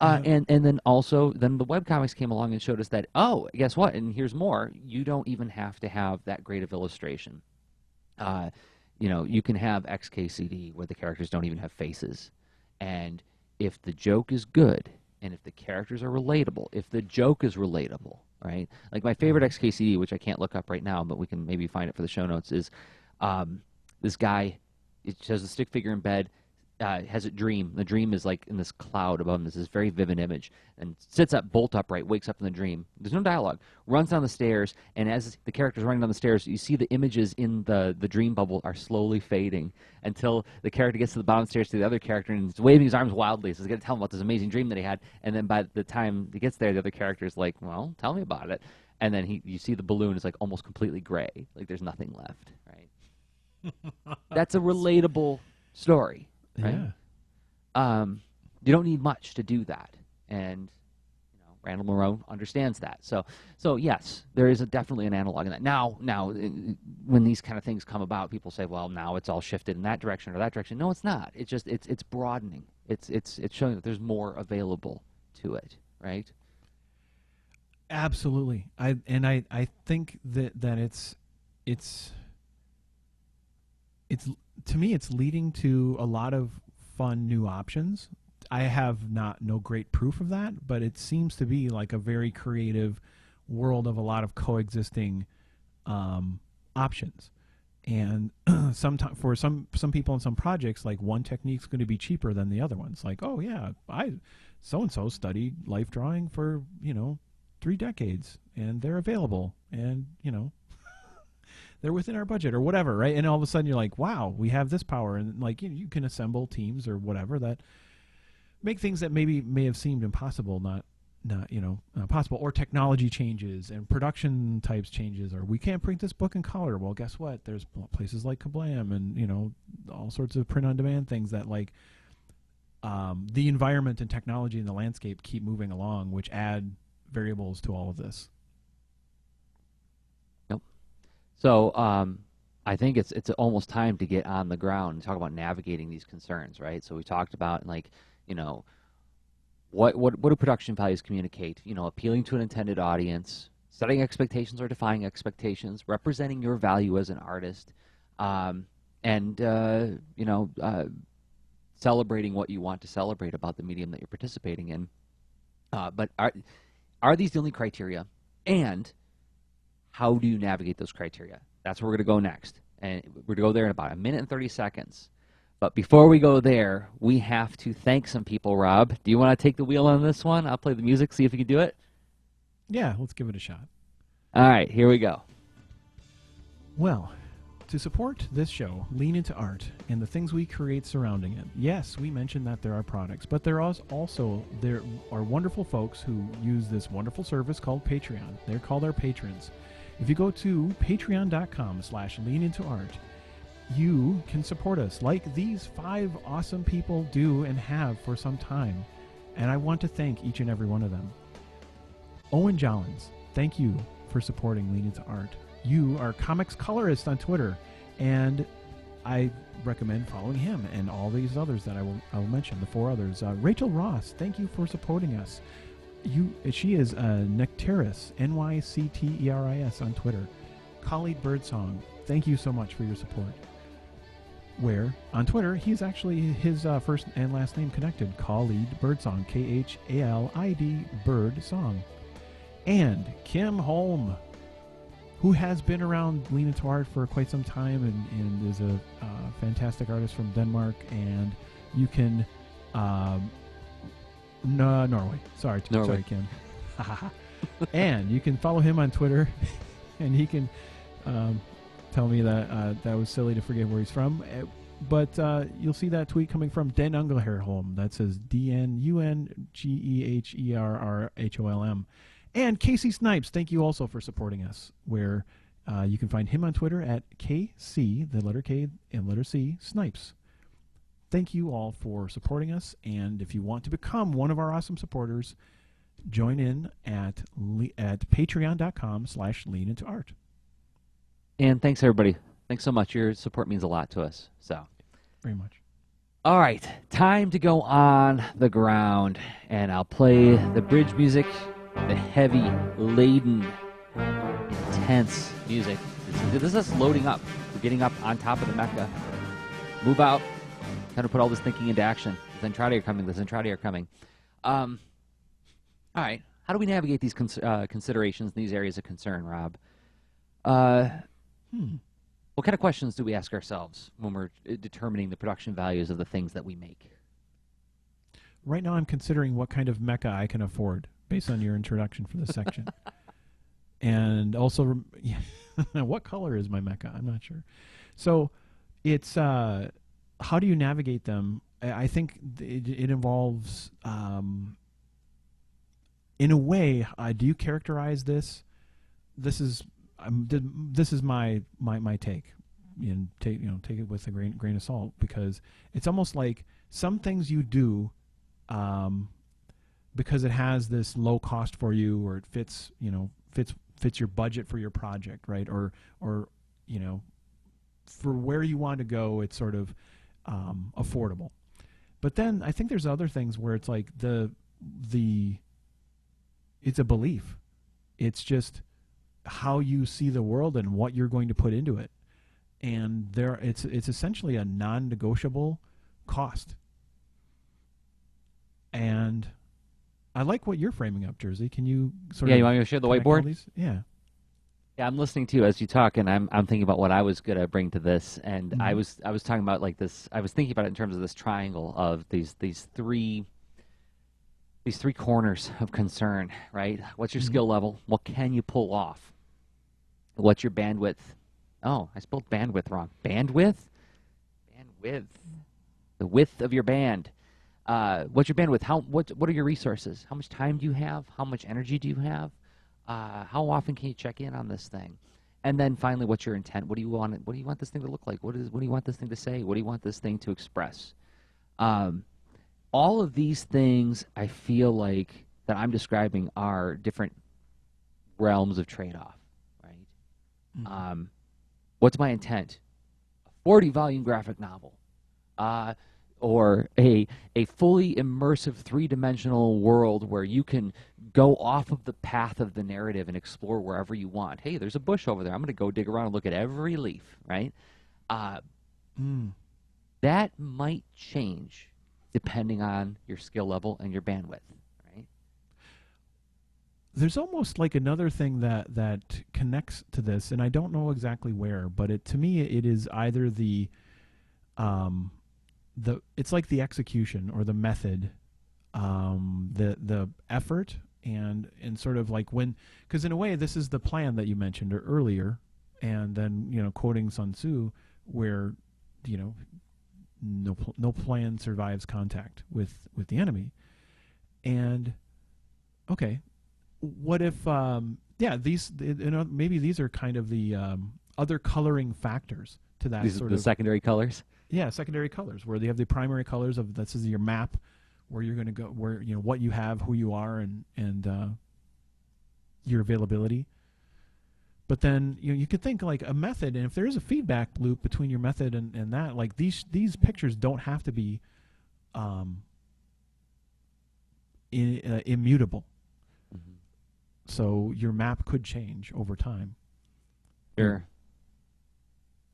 S2: Yeah.
S1: And then also, then the webcomics came along and showed us that, oh, guess what? And here's more. You don't even have to have that great of illustration. You can have XKCD where the characters don't even have faces. And if the joke is good, and if the characters are relatable, if the joke is relatable, right? Like my favorite XKCD, which I can't look up right now, but we can maybe find it for the show notes, is this guy, it shows a stick figure in bed, has a dream. The dream is like in this cloud above him. This is very vivid image. And sits up, bolt upright, wakes up in the dream. There's no dialogue. Runs down the stairs, and as the character's running down the stairs, you see the images in the dream bubble are slowly fading until the character gets to the bottom of the stairs to the other character, and he's waving his arms wildly. So he's going to tell him about this amazing dream that he had. And then by the time he gets there, the other character's like, well, tell me about it. And then you see the balloon is like almost completely gray. Like there's nothing left, right? That's a relatable story. Right?
S2: Yeah.
S1: You don't need much to do that, and Randall Moreau understands that. So yes, there is definitely an analog in that. Now, when these kind of things come about, people say, well, now it's all shifted in that direction or that direction. No, it's not. It's just it's broadening. It's showing that there's more available to it, right?
S2: Absolutely. I think that it's to me it's leading to a lot of fun new options. I have no great proof of that, but it seems to be like a very creative world of a lot of coexisting options. And sometimes for some people in some projects, like one technique's going to be cheaper than the other one's. Like, oh yeah, I so and so studied life drawing for 3 decades, and they're available, and they're within our budget or whatever, right? And all of a sudden you're like, wow, we have this power, and like you can assemble teams or whatever that make things that may have seemed impossible not possible, or technology changes and production types changes, or we can't print this book in color. Well, guess what? There's places like Kablam and all sorts of print on demand things that like the environment and technology and the landscape keep moving along, which add variables to all of this.
S1: So I think it's almost time to get on the ground and talk about navigating these concerns, right? So we talked about like, what do production values communicate? Appealing to an intended audience, setting expectations or defying expectations, representing your value as an artist, and celebrating what you want to celebrate about the medium that you're participating in. But are these the only criteria? And how do you navigate those criteria? That's where we're going to go next. And we're going to go there in about 1 minute and 30 seconds. But before we go there, we have to thank some people, Rob. Do you want to take the wheel on this one? I'll play the music, see if you can do it.
S2: Yeah, let's give it a shot.
S1: All right, here we go.
S2: Well, to support this show, Lean Into Art, and the things we create surrounding it, yes, we mentioned that there are products, but there are wonderful folks who use this wonderful service called Patreon. They're called our patrons. If you go to patreon.com/leanintoart, you can support us like these 5 awesome people do and have for some time. And I want to thank each and every one of them. Owen Jollins, thank you for supporting Lean Into Art. You are Comics Colorist on Twitter, and I recommend following him and all these others that I will mention, the 4 others. Rachel Ross, thank you for supporting us. She is Nectaris, Nycteris on Twitter. Khalid Birdsong, thank you so much for your support. Where on Twitter, he's actually his first and last name connected, Khalid Birdsong, Khalid Birdsong. And Kim Holm, who has been around Lean Into Art for quite some time and is a fantastic artist from Denmark. And you can Norway. Sorry, Kim. And you can follow him on Twitter, and he can tell me that that was silly to forget where he's from. But you'll see that tweet coming from Den Ungelherholm. That says DNUNGEHERRHOLM. And Casey Snipes, thank you also for supporting us, where you can find him on Twitter at KC, the letter K and letter C, Snipes. Thank you all for supporting us, and if you want to become one of our awesome supporters, join in at patreon.com/leanintoart.
S1: And thanks, everybody. Thanks so much. Your support means a lot to us. So,
S2: very much.
S1: All right, time to go on the ground, and I'll play the bridge music, the heavy, laden, intense music. This is us loading up. We're getting up on top of the Mecca. Move out. Time to put all this thinking into action. The Zentradi are coming. The Zentradi are coming. All right. How do we navigate these considerations in these areas of concern, Rob? What kind of questions do we ask ourselves when we're determining the production values of the things that we make?
S2: Right now I'm considering what kind of mecha I can afford based on your introduction for this section. And also, what color is my mecha? I'm not sure. So it's, how do you navigate them? I think it involves, in a way, do you characterize this? This is my take. Take it with a grain of salt, because it's almost like some things you do because it has this low cost for you, or it fits your budget for your project, right? Or for where you want to go, it's sort of affordable. But then I think there's other things where it's like it's a belief. It's just how you see the world and what you're going to put into it. And it's essentially a non-negotiable cost. And I like what you're framing up, Jersey. Can you sort of...
S1: you want me to share the whiteboard?
S2: Yeah.
S1: Yeah, I'm listening to you as you talk, and I'm thinking about what I was going to bring to this. And I was talking about like this. I was thinking about it in terms of this triangle of these three corners of concern, right? What's your skill level? What can you pull off? What's your bandwidth? Oh, I spelled bandwidth wrong. Bandwidth? Bandwidth. The width of your band. What's your bandwidth? What are your resources? How much time do you have? How much energy do you have? How often can you check in on this thing? And then finally, what's your intent? What do you want this thing to look like? What do you want this thing to say? What do you want this thing to express? All of these things, I feel like that I'm describing are different realms of trade-off, right? What's my intent? A 40-volume graphic novel, or a fully immersive 3-dimensional world where you can go off of the path of the narrative and explore wherever you want. Hey, there's a bush over there. I'm going to go dig around and look at every leaf, right? That might change depending on your skill level and your bandwidth, right?
S2: There's almost like another thing that connects to this, and I don't know exactly where, but to me it is either it's like the execution or the method, the effort and sort of like when, because in a way this is the plan that you mentioned earlier, and then quoting Sun Tzu, where you know no plan survives contact with the enemy. And okay, what if these maybe these are kind of the other coloring factors to that
S1: These are
S2: sort
S1: the
S2: of
S1: secondary colors.
S2: secondary colors, where they have the primary colors of this is your map, where you're going to go, where what you have, who you are, and your availability. But then you could think like a method, and if there is a feedback loop between your method and that, like these pictures don't have to be immutable.
S1: Mm-hmm.
S2: So your map could change over time.
S1: Sure.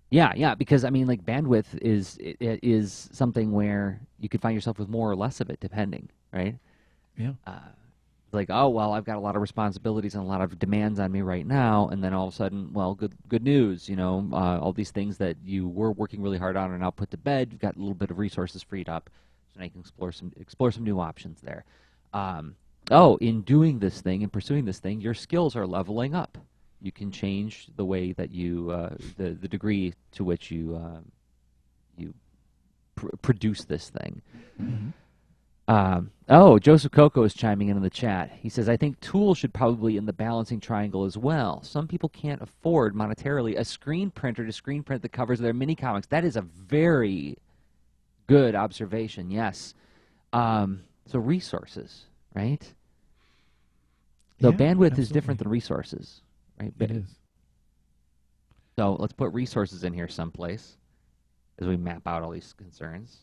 S1: Yeah, because I mean, like bandwidth is something where you could find yourself with more or less of it, depending, right?
S2: Yeah.
S1: Like, oh well, I've got a lot of responsibilities and a lot of demands on me right now, and then all of a sudden, well, good news, all these things that you were working really hard on are now put to bed. You've got a little bit of resources freed up, so now you can explore some new options there. In doing this thing and pursuing this thing, your skills are leveling up. You can change the way that you the degree to which you produce this thing.
S2: Mm-hmm.
S1: Joseph Coco is chiming in the chat. He says, I think tools should probably in the balancing triangle as well. Some people can't afford monetarily a screen printer to screen print the covers of their mini comics. That is a very good observation, yes. So resources, right? So
S2: Yeah,
S1: bandwidth
S2: absolutely.
S1: is different than resources, right?
S2: It is.
S1: So let's put resources in here someplace as we map out all these concerns.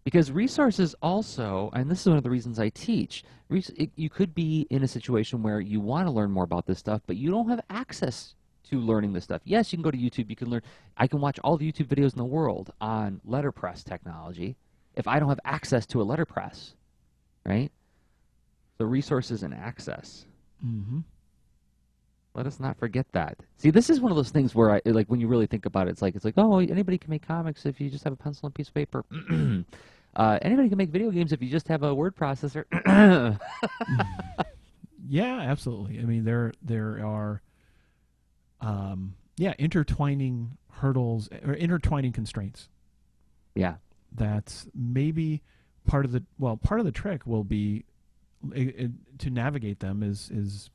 S1: Because resources also, and this is one of the reasons I teach, you could be in a situation where you want to learn more about this stuff, but you don't have access to learning this stuff. Yes, you can go to YouTube. You can learn. I can watch all the YouTube videos in the world on letterpress technology if I don't have access to a letterpress, right? So resources and access.
S2: Mm-hmm.
S1: Let us not forget that. See, this is one of those things where like when you really think about it, it's like, oh, anybody can make comics if you just have a pencil and a piece of paper. Anybody can make video games if you just have a word processor.
S2: Yeah, absolutely. I mean, there are intertwining hurdles or intertwining constraints.
S1: Yeah.
S2: That's maybe part of the trick will be to navigate them is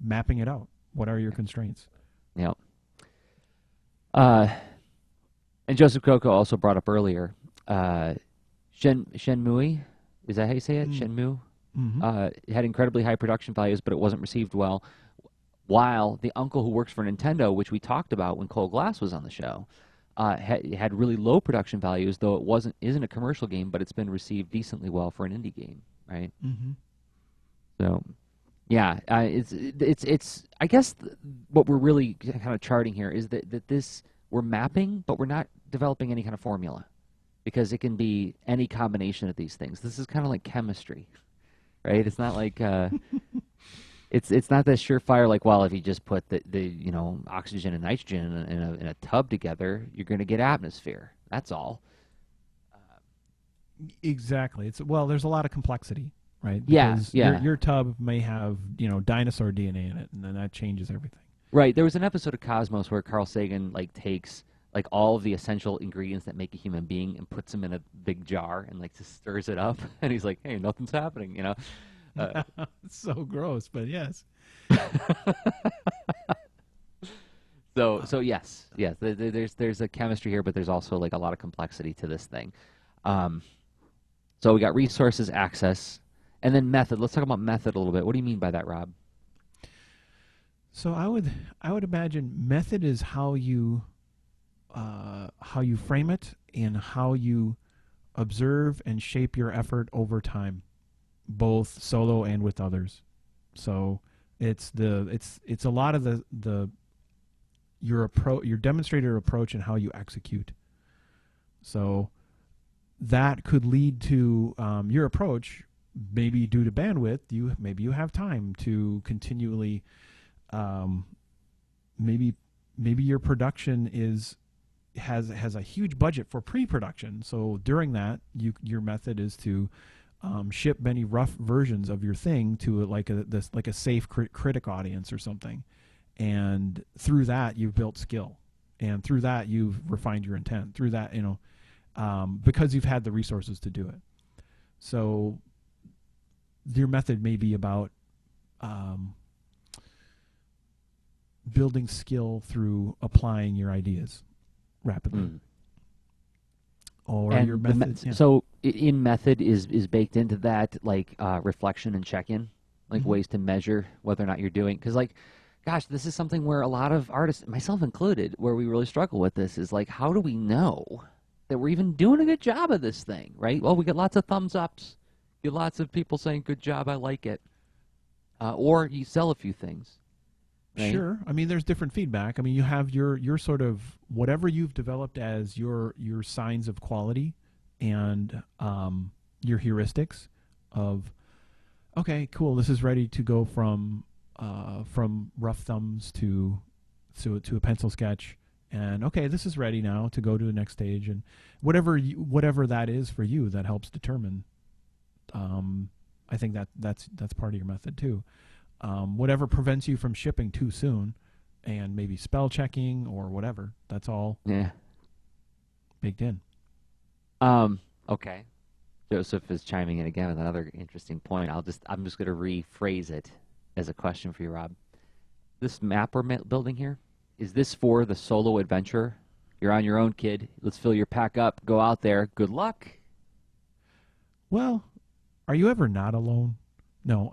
S2: mapping it out. What are your constraints?
S1: Yep. And Joseph Coco also brought up earlier, Shenmue, is that how you say it? Shenmue?
S2: Mm-hmm.
S1: It had incredibly high production values, but it wasn't received well. While the uncle who works for Nintendo, which we talked about when Cole Glass was on the show, had really low production values, though isn't a commercial game, but it's been received decently well for an indie game, right?
S2: Mm-hmm.
S1: So, yeah, it's. I guess what we're really kind of charting here is that this we're mapping, but we're not developing any kind of formula, because it can be any combination of these things. This is kind of like chemistry, right? It's not like it's not that surefire like, well, if you just put the oxygen and nitrogen in a tub together, you're going to get atmosphere. That's all.
S2: Exactly. There's a lot of complexity, right?
S1: Yeah,
S2: Because
S1: yeah.
S2: Your tub may have dinosaur DNA in it, and then that changes everything.
S1: Right. There was an episode of Cosmos where Carl Sagan takes all of the essential ingredients that make a human being and puts them in a big jar and just stirs it up, and he's like, "Hey, nothing's happening,"
S2: It's so gross, but yes.
S1: So yes. There's a chemistry here, but there's also a lot of complexity to this thing. So we got resources, access, and then method. Let's talk about method a little bit. What do you mean by that, Rob?
S2: So I would imagine method is how you frame it and how you observe and shape your effort over time, both solo and with others. So it's a lot of your demonstrator approach and how you execute. So that could lead to your approach. Maybe due to bandwidth, maybe you have time to continually. Maybe your production has a huge budget for pre-production. So during that, your method is to ship many rough versions of your thing to like a safe critic audience or something, and through that you've built skill, and through that you've refined your intent. Through that, because you've had the resources to do it. So your method may be about building skill through applying your ideas rapidly.
S1: Mm.
S2: Or
S1: And
S2: your method.
S1: so in method is baked into that, like reflection and check-in, like
S2: Mhm.
S1: ways to measure whether or not you're doing. Because like, gosh, this is something where a lot of artists, myself included, where we really struggle with this is like, how do we know that we're even doing a good job of this thing, right? Well, we get lots of thumbs ups, get lots of people saying, "Good job, I like it," or you sell a few things, right?
S2: Sure. I mean, there's different feedback. I mean, you have your sort of whatever you've developed as your signs of quality, and your heuristics of, okay, cool, this is ready to go from rough thumbs to a pencil sketch, and okay, this is ready now to go to the next stage, and whatever that is for you, that helps determine. I think that's part of your method too. Whatever prevents you from shipping too soon, and maybe spell checking or whatever, that's all
S1: Yeah.
S2: baked in.
S1: Okay. Joseph is chiming in again with another interesting point. I'm just going to rephrase it as a question for you, Rob. This map we're building here, is this for the solo adventure? You're on your own, kid. Let's fill your pack up. Go out there. Good luck.
S2: Well, are you ever not alone? No,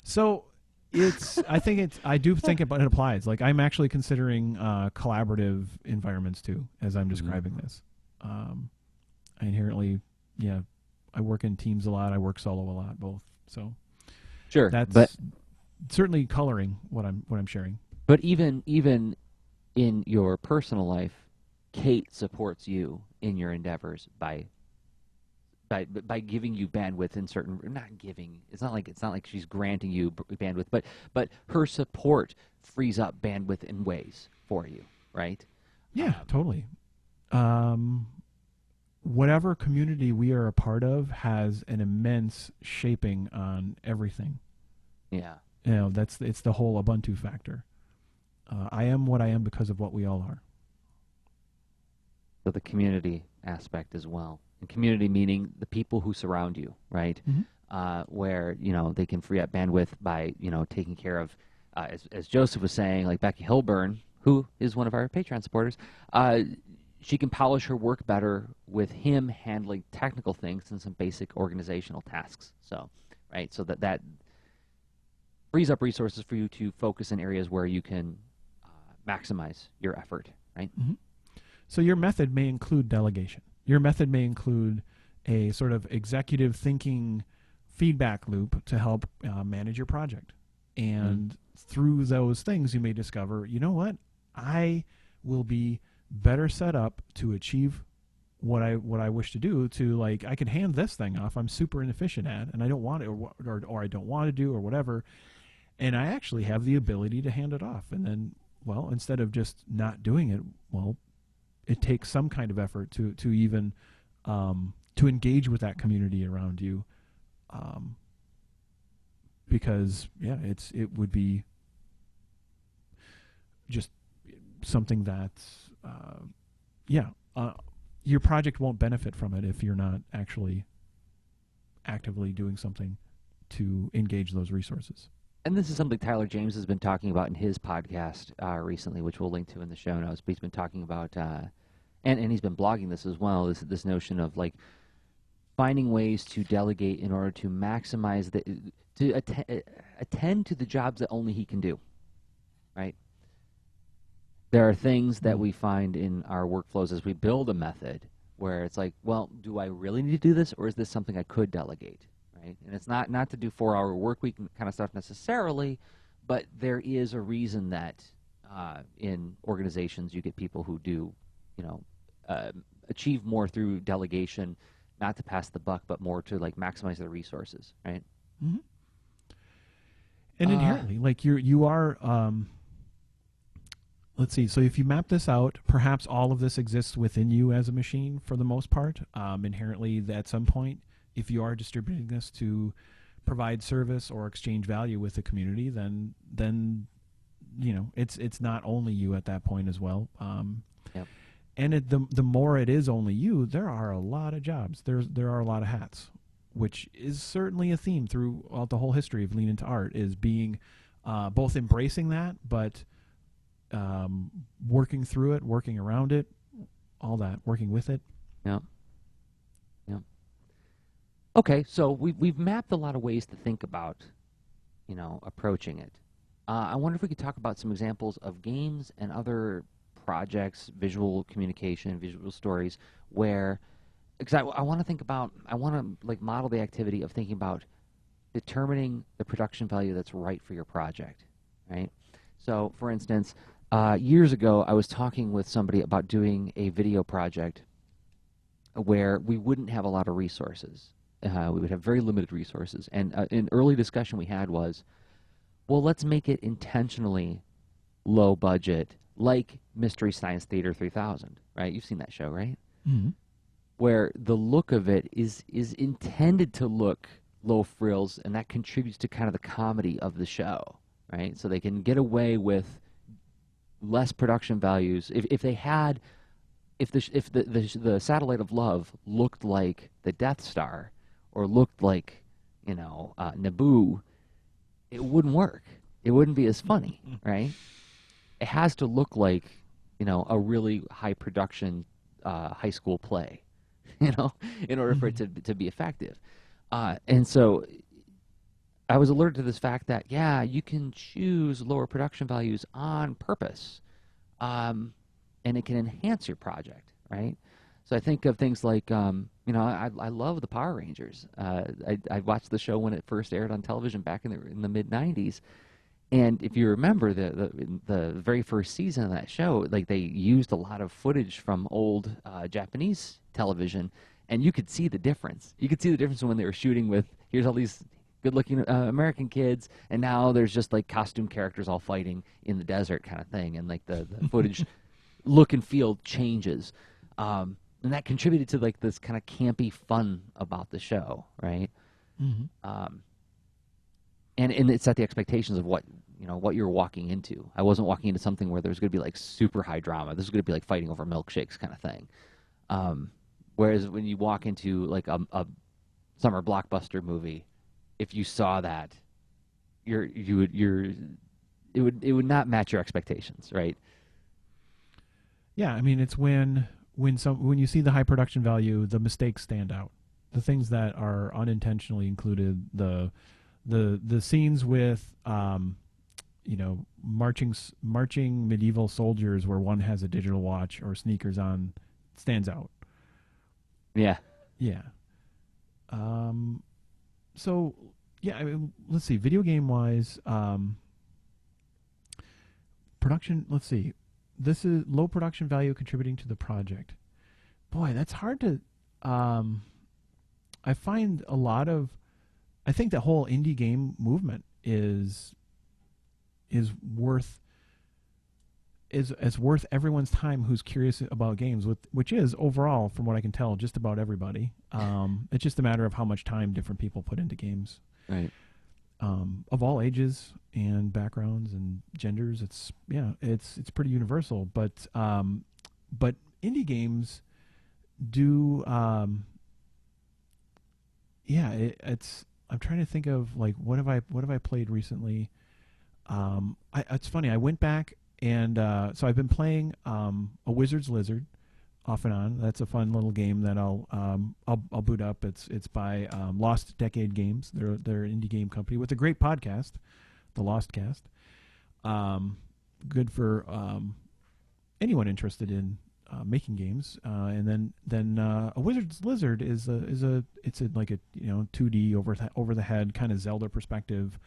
S2: so I do think it applies. Like, I'm actually considering collaborative environments too, as I'm describing this. I inherently, yeah, I work in teams a lot. I work solo a lot, both. So
S1: Sure, but
S2: that's certainly coloring what I'm sharing.
S1: even in your personal life, Kate supports you in your endeavors by giving you bandwidth in certain, not giving, it's not like she's granting you bandwidth, but her support frees up bandwidth in ways for you, right?
S2: Yeah, totally. Whatever community we are a part of has an immense shaping on everything.
S1: Yeah.
S2: It's the whole Ubuntu factor. I am what I am because of what we all are.
S1: So the community aspect as well. And community meaning the people who surround you, right?
S2: Mm-hmm.
S1: Where, they can free up bandwidth by, taking care of, as Joseph was saying, like Becky Hilburn, who is one of our Patreon supporters, she can polish her work better with him handling technical things and some basic organizational tasks. So, right? So that frees up resources for you to focus in areas where you can maximize your effort, right?
S2: Mm-hmm. So your method may include delegation. Your method may include a sort of executive thinking feedback loop to help manage your project. And through those things, you may discover, you know what? I will be better set up to achieve what I wish to do. To, like, I can hand this thing off I'm super inefficient at, and I don't want it, or I don't want to do, or whatever. And I actually have the ability to hand it off. And then, well, instead of just not doing it, well, it takes some kind of effort to even to engage with that community around you, because it would be just something that's your project won't benefit from it if you're not actually actively doing something to engage those resources.
S1: And this is something Tyler James has been talking about in his podcast recently, which we'll link to in the show notes. But he's been talking about, and he's been blogging this as well, this notion of, like, finding ways to delegate in order to maximize to attend to the jobs that only he can do, right? There are things that we find in our workflows as we build a method where it's like, well, do I really need to do this, or is this something I could delegate? Right? And it's not to do 4-hour work week kind of stuff necessarily, but there is a reason that in organizations you get people who do, achieve more through delegation, not to pass the buck, but more to, like, maximize their resources, right?
S2: Mm-hmm. And inherently, like, you are let's see. So if you map this out, perhaps all of this exists within you as a machine for the most part. Inherently, at some point, if you are distributing this to provide service or exchange value with the community, then it's not only you at that point as well.
S1: Yep.
S2: And the more it is only you, there are a lot of jobs. There are a lot of hats, which is certainly a theme throughout the whole history of Lean Into Art, is being both embracing that, but working through it, working around it, all that, working with it.
S1: Yeah. Yeah. Okay, so we've mapped a lot of ways to think about, approaching it. I wonder if we could talk about some examples of games and other projects, visual communication, visual stories, where, because I want to think about, I want to like model the activity of thinking about determining the production value that's right for your project, right? So, for instance, years ago, I was talking with somebody about doing a video project where we wouldn't have a lot of resources. We would have very limited resources. And an early discussion we had was, well, let's make it intentionally low budget, like Mystery Science Theater 3000, right? You've seen that show, right?
S2: Mm-hmm.
S1: Where the look of it is intended to look low frills, and that contributes to kind of the comedy of the show, right? So they can get away with less production values. If the satellite of love looked like the Death Star or looked like Naboo, it wouldn't work. It wouldn't be as funny, right? It has to look like a really high production high school play, in order for it to be effective. And so I was alerted to this fact that, yeah, you can choose lower production values on purpose, and it can enhance your project, right? So I think of things like, I love the Power Rangers. I watched the show when it first aired on television back in the mid '90s, and if you remember the very first season of that show, like they used a lot of footage from old Japanese television, and you could see the difference. You could see the difference when they were shooting with, here's all these good-looking American kids, and now there's just like costume characters all fighting in the desert kind of thing, and like the footage look and feel changes, and that contributed to like this kind of campy fun about the show, right?
S2: Mm-hmm.
S1: And it set the expectations of what you're walking into. I wasn't walking into something where there's going to be like super high drama. This is going to be like fighting over milkshakes kind of thing. Whereas when you walk into like a summer blockbuster movie, if you saw that, it would not match your expectations, right?
S2: Yeah, I mean, it's when you see the high production value, the mistakes stand out. The things that are unintentionally included, the scenes with marching medieval soldiers where one has a digital watch or sneakers on, stands out.
S1: Yeah.
S2: Yeah. So yeah, I mean, let's see. Video game wise, production. Let's see. This is low production value contributing to the project. Boy, that's hard to. I find a lot of. I think the whole indie game movement is worth everyone's time who's curious about games, which is overall, from what I can tell, just about everybody. It's just a matter of how much time different people put into games,
S1: Right.
S2: Of all ages and backgrounds and genders. It's pretty universal, but indie games do. It's. I'm trying to think of like what have I played recently. It's funny. I went back and so I've been playing a Wizard's Lizard off and on. That's a fun little game that I'll boot up. It's by Lost Decade Games. They're an indie game company with a great podcast, the Lost Cast. Good for anyone interested in making games. And then a Wizard's Lizard is like a 2D over the head kind of Zelda perspective.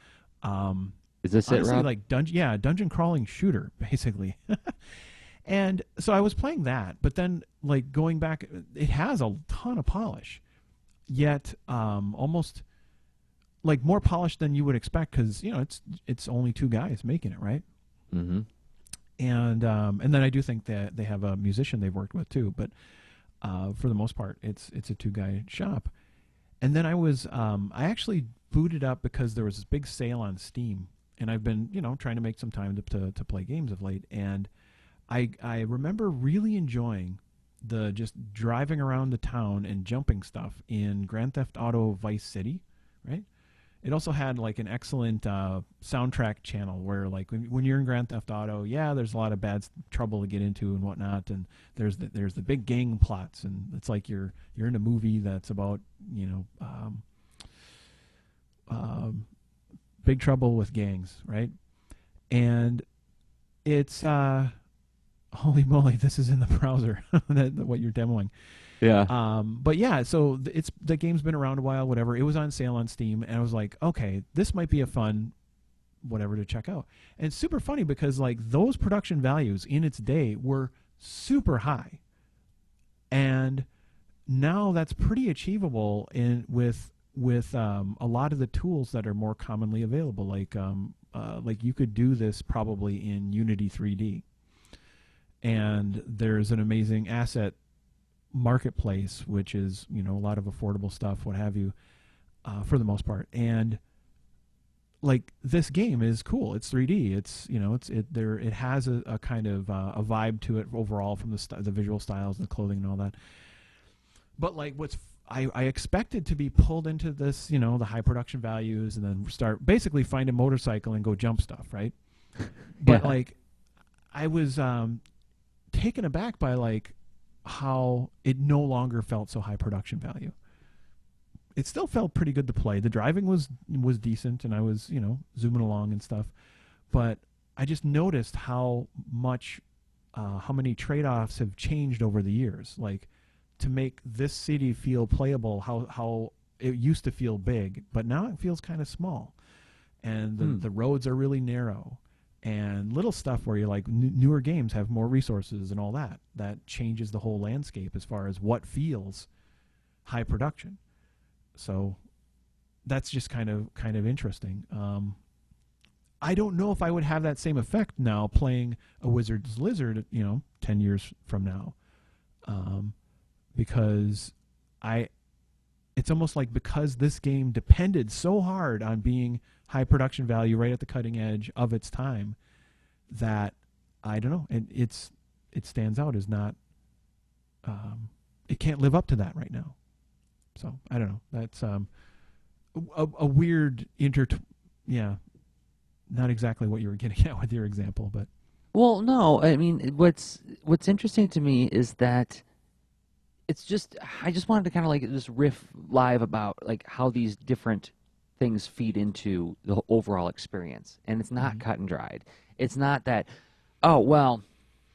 S1: Is this
S2: Honestly,
S1: it, Rob?
S2: like dungeon crawling shooter, basically. And so I was playing that, but then like going back, it has a ton of polish, yet almost like more polished than you would expect because it's only two guys making it, right?
S1: Mm-hmm.
S2: And then I do think that they have a musician they've worked with too. But for the most part, it's a two guy shop. And then I actually booted up because there was this big sale on Steam, and I've been trying to make some time to play games of late. And I remember really enjoying the just driving around the town and jumping stuff in Grand Theft Auto Vice City, right? It also had like an excellent soundtrack channel where like when you're in Grand Theft Auto, yeah, there's a lot of bad trouble to get into and whatnot, and there's the big gang plots, and it's like you're in a movie that's about big trouble with gangs, right? And it's holy moly, this is in the browser what you're demoing.
S1: Yeah.
S2: But yeah, so the game's been around a while, whatever. It was on sale on Steam, and I was like, okay, this might be a fun whatever to check out. And it's super funny because like those production values in its day were super high, and now that's pretty achievable with a lot of the tools that are more commonly available. Like you could do this probably in Unity 3D, and there's an amazing asset marketplace, which is a lot of affordable stuff, what have you, for the most part. And like this game is cool. It's 3D. It has a kind of a vibe to it overall from the visual styles, the clothing, and all that. But like I expected to be pulled into this, the high production values, and then basically find a motorcycle and go jump stuff, right? But like I was taken aback by like how it no longer felt so high production value. It still felt pretty good to play. The driving was decent, and I was zooming along and stuff. But I just noticed how many trade-offs have changed over the years. Like to make this city feel playable, how it used to feel big, but now it feels kind of small, and the roads are really narrow. And little stuff where you're like newer games have more resources and all that changes the whole landscape as far as what feels high production. So that's just kind of interesting. I don't know if I would have that same effect now playing a Wizard's Lizard 10 years from now, because it's almost like because this game depended so hard on being high production value right at the cutting edge of its time, that I don't know, it stands out as not it can't live up to that right now. So I don't know, that's a weird not exactly what you were getting at with your example, but
S1: Well, no, I mean, what's interesting to me is that it's just I just wanted to kind of like just riff live about like how these different things feed into the overall experience, and it's not cut and dried. It's not that, oh well,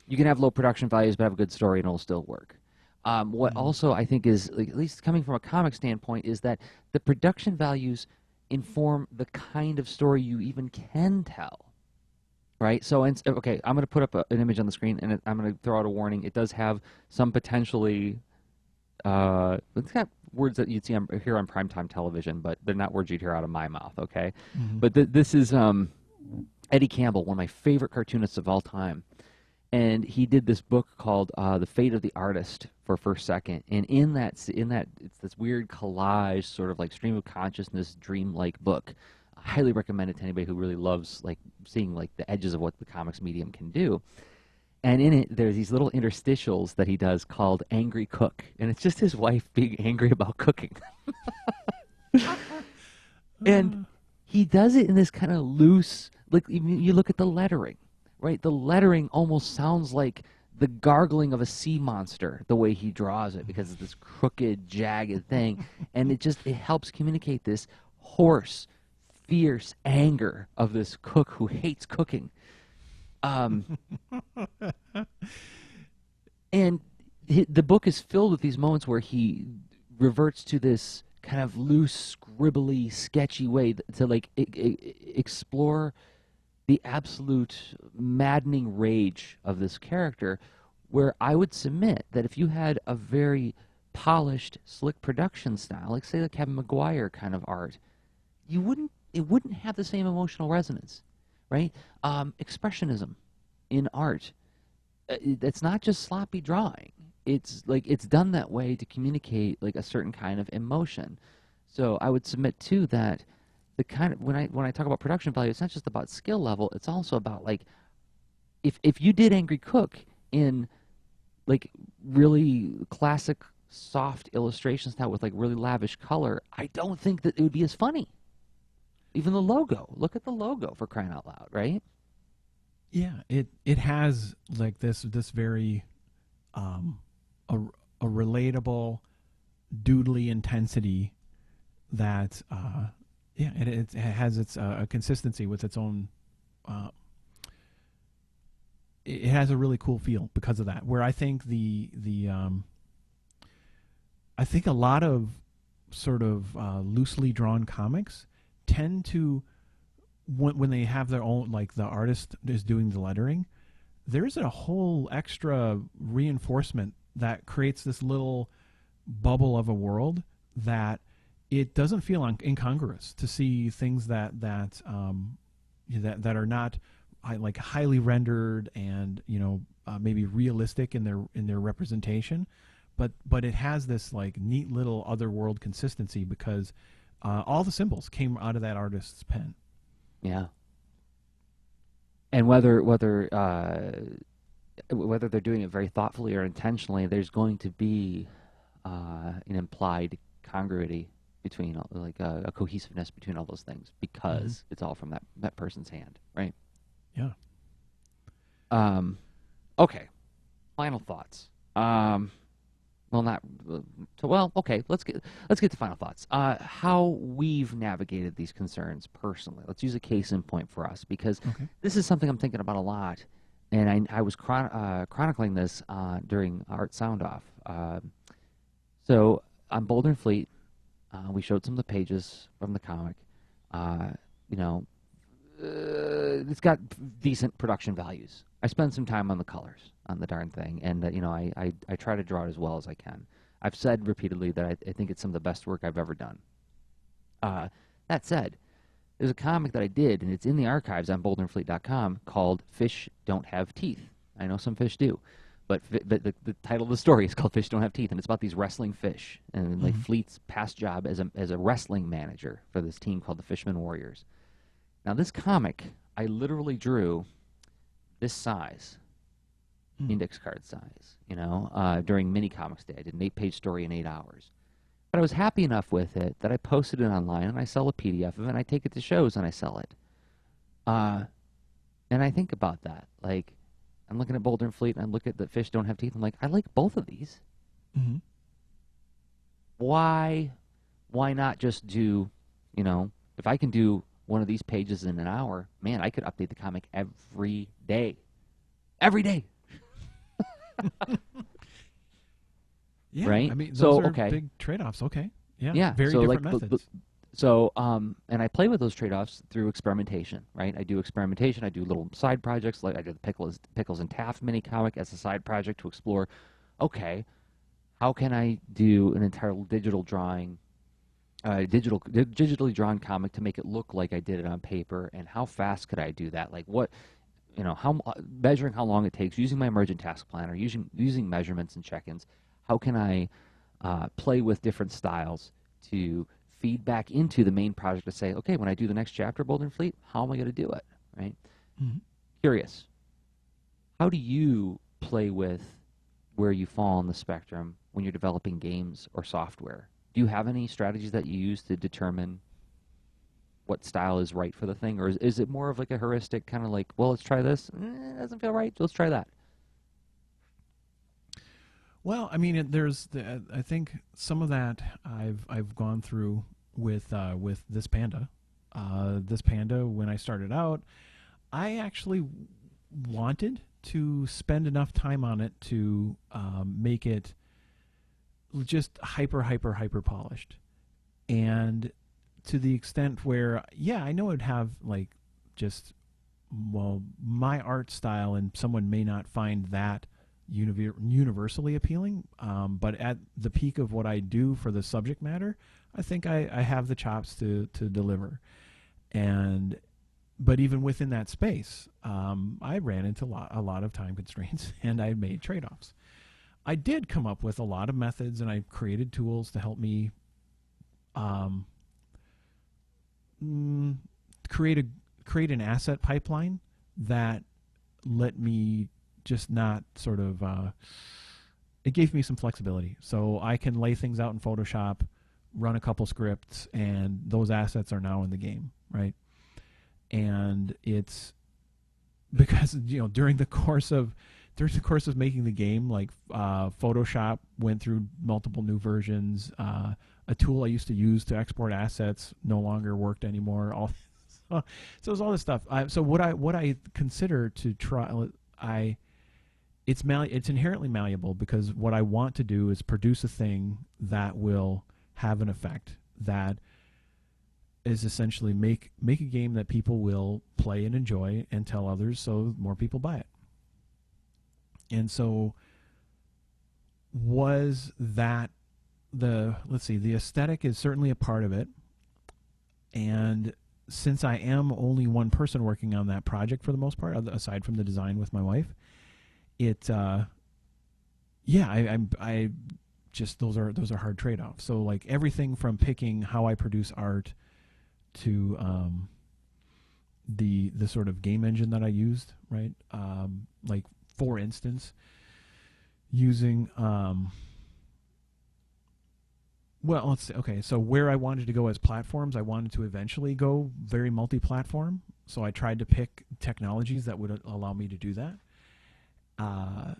S1: you can have low production values but have a good story and it'll still work. What also I think is, like, at least coming from a comic standpoint, is that the production values inform the kind of story you even can tell. Right. So, okay, I'm going to put up an image on the screen, and I'm going to throw out a warning. It does have some potentially, it's got words that you'd see here on primetime television, but they're not words you'd hear out of my mouth. Okay. But this is Eddie Campbell, one of my favorite cartoonists of all time. And he did this book called The Fate of the Artist for First Second. And in that, it's this weird collage, sort of like stream of consciousness, dream-like book. I highly recommend it to anybody who really loves like seeing like the edges of what the comics medium can do. And in it, there's these little interstitials that he does called Angry Cook. And it's just his wife being angry about cooking. And he does it in this kind of loose, like you look at the lettering, right? The lettering almost sounds like the gargling of a sea monster, the way he draws it, because it's this crooked, jagged thing. And it helps communicate this hoarse, fierce anger of this cook who hates cooking. And the book is filled with these moments where he reverts to this kind of loose, scribbly, sketchy way to like explore the absolute maddening rage of this character, where I would submit that if you had a very polished, slick production style, like say the Kevin Maguire kind of art, it wouldn't have the same emotional resonance, right? Expressionism, in art, it's not just sloppy drawing. It's like it's done that way to communicate like a certain kind of emotion. So I would submit too that the kind of when I talk about production value, it's not just about skill level. It's also about like if you did Angry Cook in like really classic soft illustration style with like really lavish color, I don't think that it would be as funny. Even the logo. Look at the logo for crying out loud, right?
S2: Yeah, it has like this very um a, a relatable doodly intensity that yeah, it has its a consistency with its own uh, it has a really cool feel because of that. Where I think the I think a lot of sort of loosely drawn comics tend to when they have their own, like the artist is doing the lettering, there's a whole extra reinforcement that creates this little bubble of a world that it doesn't feel incongruous to see things that are not like highly rendered and maybe realistic in their representation, but it has this like neat little otherworld consistency because all the symbols came out of that artist's pen.
S1: Yeah. And whether they're doing it very thoughtfully or intentionally, there's going to be an implied congruity between like a cohesiveness between all those things
S2: Mm-hmm.
S1: because it's all from that person's hand, right?
S2: Yeah.
S1: Um, okay. Final thoughts. Well, not well. Okay, let's get to final thoughts. How we've navigated these concerns personally. Let's use a case in point for us because
S2: Okay.
S1: this is something I'm thinking about a lot, and I was chronicling this during Art Sound Off. So on Boulder and Fleet, we showed some of the pages from the comic. Uh, you know, it's got decent production values. I spend some time on the colors on the darn thing, and I try to draw it as well as I can. I've said repeatedly that I think it's some of the best work I've ever done. Uh, that said, there's a comic that I did, and it's in the archives on boulderandfleet.com called "Fish Don't Have Teeth." I know some fish do, but the title of the story is called "Fish Don't Have Teeth," and it's about these wrestling fish and like
S2: Mm-hmm.
S1: Fleet's past job as a wrestling manager for this team called the Fisherman Warriors. Now, this comic, I literally drew this size,
S2: Mm.
S1: index card size, during Mini Comics Day. I did an 8-page story in 8 hours. But I was happy enough with it that I posted it online and I sell a PDF of it and I take it to shows and I sell it. Uh, and I think about that. Like, I'm looking at Boulder and Fleet and I look at the Fish Don't Have Teeth. I'm like, I like both of these.
S2: Mm-hmm.
S1: Why, why not just do, if I can do one of these pages in an hour, man, I could update the comic every day. Every day,
S2: Yeah,
S1: right?
S2: I mean those
S1: So,
S2: are
S1: okay.
S2: big trade-offs. Okay, yeah,
S1: Yeah.
S2: very
S1: So like
S2: different methods.
S1: and I play with those trade-offs through experimentation, right? I do experimentation. I do little side projects, like I did the Pickles and Taft mini comic as a side project to explore. Okay, how can I do an entire digital drawing, digitally drawn comic to make it look like I did it on paper? And how fast could I do that? Like what, how measuring how long it takes using my emergent task planner, using measurements and check-ins. How can I play with different styles to feed back into the main project to say, okay, when I do the next chapter, Boulder and Fleet, how am I going to do it? Right?
S2: Mm-hmm.
S1: Curious. How do you play with where you fall on the spectrum when you're developing games or software? Do you have any strategies that you use to determine what style is right for the thing, or is it more of like a heuristic kind of like, well, let's try this. It doesn't feel right. Let's try that.
S2: Well, I mean, I think some of that I've gone through with this panda. This panda, when I started out, I actually wanted to spend enough time on it to make it just hyper polished, and to the extent where, yeah, I know it'd have like just, well, my art style, and someone may not find that universally appealing. But at the peak of what I do for the subject matter, I think I have the chops to deliver. And but even within that space, I ran into a lot of time constraints, and I made trade-offs. I did come up with a lot of methods, and I created tools to help me um, mm, create a create an asset pipeline that let me just not sort of it gave me some flexibility, so I can lay things out in Photoshop, run a couple scripts, and those assets are now in the game, right? And it's because during the course of making the game, like Photoshop went through multiple new versions. A tool I used to use to export assets no longer worked anymore. All so it was all this stuff. So what I consider to try, it's inherently malleable, because what I want to do is produce a thing that will have an effect, that is essentially make a game that people will play and enjoy and tell others, so more people buy it. And so was that the aesthetic is certainly a part of it. And since I am only one person working on that project for the most part, aside from the design with my wife, it yeah, I just those are hard trade-offs. So like everything from picking how I produce art to the sort of game engine that I used, right? Like for instance, using well, let's see. Okay, so where I wanted to go as platforms, I wanted to eventually go very multi-platform. So I tried to pick technologies that would allow me to do that. Uh,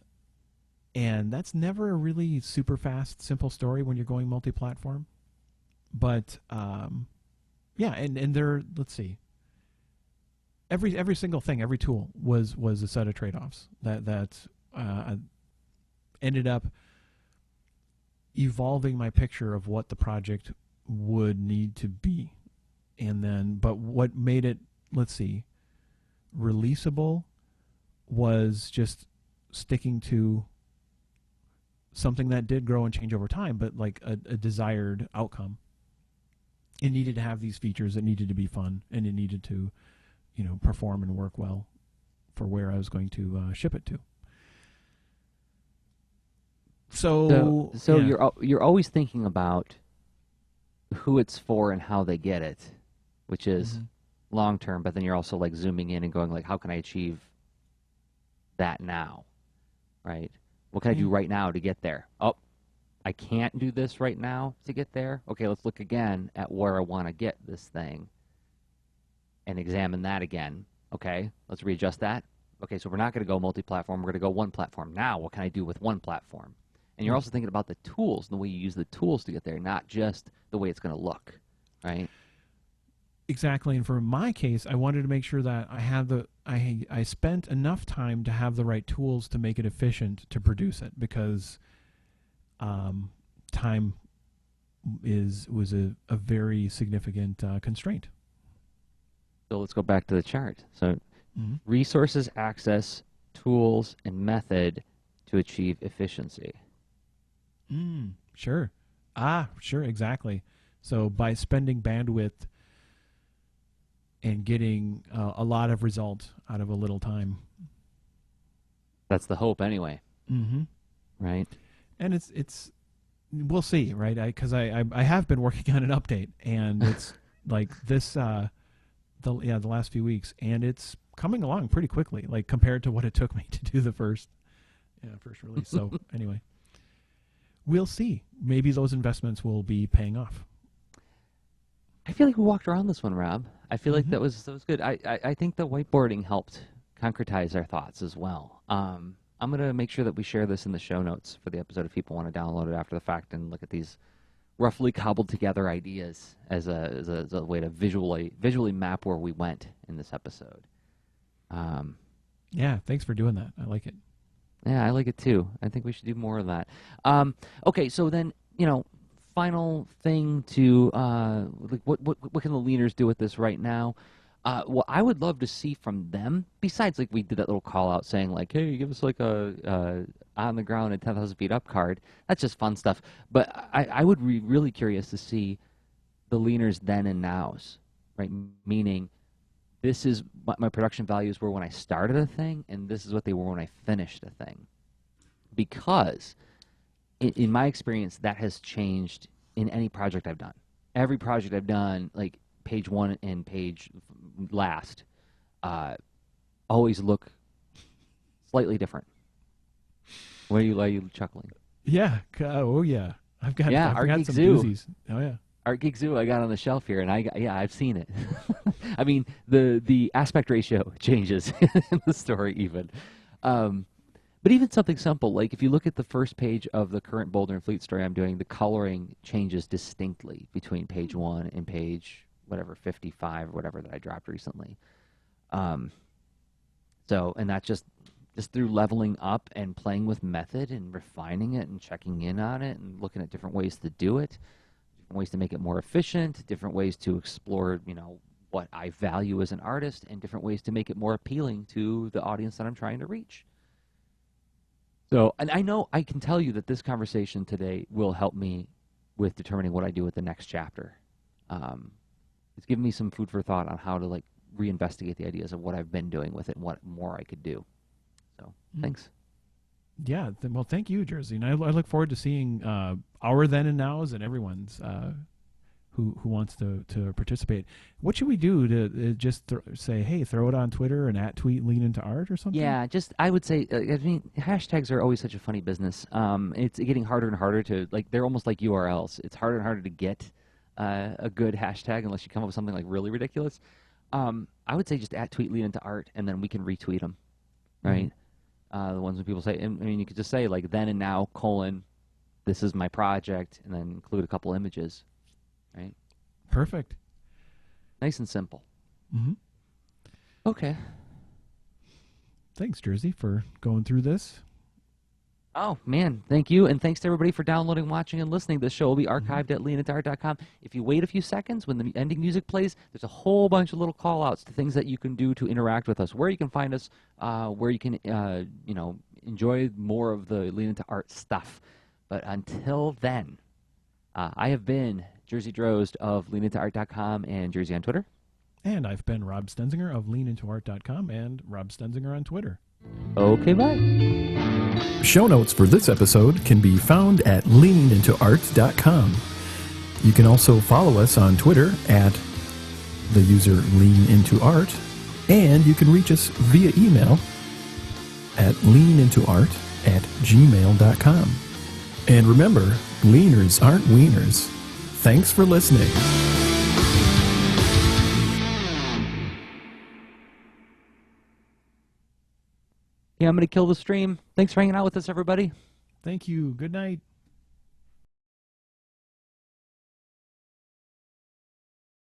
S2: and that's never a really super fast, simple story when you're going multi-platform. But yeah, and there, let's see. Every single thing, every tool was a set of trade-offs that ended up evolving my picture of what the project would need to be. And then, but what made it, let's see, releasable was just sticking to something that did grow and change over time, but like a desired outcome. It needed to have these features, it needed to be fun, and it needed to, perform and work well for where I was going to ship it to.
S1: So,
S2: So,
S1: so
S2: yeah.
S1: you're always thinking about who it's for and how they get it, which is
S2: Mm-hmm.
S1: long term. But then you're also like zooming in and going like, how can I achieve that now, right? What can I
S2: Yeah.
S1: do right now to get there? Oh, I can't do this right now to get there. Okay, let's look again at where I want to get this thing and examine that again. Okay, let's readjust that. Okay, so we're not going to go multi-platform. We're going to go one platform. Now, what can I do with one platform? And you're
S2: Yeah.
S1: also thinking about the tools, the way you use the tools to get there, not just the way it's going to look, right?
S2: Exactly. And for my case, I wanted to make sure that I spent enough time to have the right tools to make it efficient to produce it, because um, time was a very significant constraint.
S1: So let's go back to the chart. So
S2: Mm-hmm.
S1: resources, access, tools, and method to achieve efficiency.
S2: Sure. Sure, exactly. So by spending bandwidth and getting a lot of result out of a little time.
S1: That's the hope anyway,
S2: Mm-hmm.
S1: right?
S2: And it's we'll see, right? Because I have been working on an update, and it's like this the last few weeks, and it's coming along pretty quickly, like compared to what it took me to do the first release. So anyway, we'll see. Maybe those investments will be paying off.
S1: I feel like we walked around this one, Rob. I feel like
S2: Mm-hmm.
S1: that was good. I think the whiteboarding helped concretize our thoughts as well. I'm gonna make sure that we share this in the show notes for the episode if people want to download it after the fact and look at these roughly cobbled together ideas as a way to visually map where we went in this episode. Um,
S2: Yeah, thanks for doing that. I like it.
S1: yeah, I like it too. I think we should do more of that. Okay, so then final thing to like what can the leaders do with this right now? What I would love to see from them, besides like we did that little call out saying like, hey, give us like a on the ground and 10,000 feet up card. That's just fun stuff. But I would be really curious to see the leaners then and nows, right? Meaning this is what my production values were when I started a thing, and this is what they were when I finished a thing. Because in my experience, that has changed in any project I've done. Every project I've done, like page one and page last, always look slightly different. Why are you chuckling?
S2: Yeah. Oh yeah. I've got some
S1: Zoo.
S2: doozies. Oh yeah.
S1: Art Geek Zoo I got on the shelf here, and I've seen it. I mean, the aspect ratio changes in the story even. But even something simple, like if you look at the first page of the current Boulder and Fleet story I'm doing, the coloring changes distinctly between page 1 and page, whatever, 55 or whatever that I dropped recently. And that's just through leveling up and playing with method and refining it and checking in on it and looking at different ways to do it, different ways to make it more efficient, different ways to explore, what I value as an artist, and different ways to make it more appealing to the audience that I'm trying to reach. So, and I can tell you that this conversation today will help me with determining what I do with the next chapter. It's given me some food for thought on how to reinvestigate the ideas of what I've been doing with it and what more I could do. So, thanks.
S2: Yeah. Well, thank you, Jersey. And I look forward to seeing our then and nows and everyone's who wants to participate. What should we do to just say, hey, throw it on Twitter and @tweet Lean Into Art or something?
S1: Yeah, I would say, hashtags are always such a funny business. It's getting harder and harder to, they're almost like URLs. It's harder and harder to get a good hashtag unless you come up with something really ridiculous. I would say just @tweet Lean Into Art, and then we can retweet them, right? The ones when people say, you could just say then and now, : this is my project, and then include a couple images. Right.
S2: Perfect.
S1: Nice and simple.
S2: Mm-hmm.
S1: Okay.
S2: Thanks, Jersey, for going through this.
S1: Oh, man. Thank you. And thanks to everybody for downloading, watching, and listening. This show will be archived at liaintoart.com. If you wait a few seconds when the ending music plays, there's a whole bunch of little call-outs to things that you can do to interact with us, where you can find us, where you can, enjoy more of the Lean Into Art stuff. But until then, I have been Jersey Drozd of leanintoart.com and Jersey on Twitter.
S2: And I've been Rob Stenzinger of leanintoart.com and Rob Stenzinger on Twitter.
S1: Okay, bye.
S2: Show notes for this episode can be found at leanintoart.com. You can also follow us on Twitter at the user leanintoart, and you can reach us via email at leanintoart@gmail.com. And remember, leaners aren't wieners. Thanks for listening.
S1: Yeah, I'm going to kill the stream. Thanks for hanging out with us, everybody.
S2: Thank you. Good night.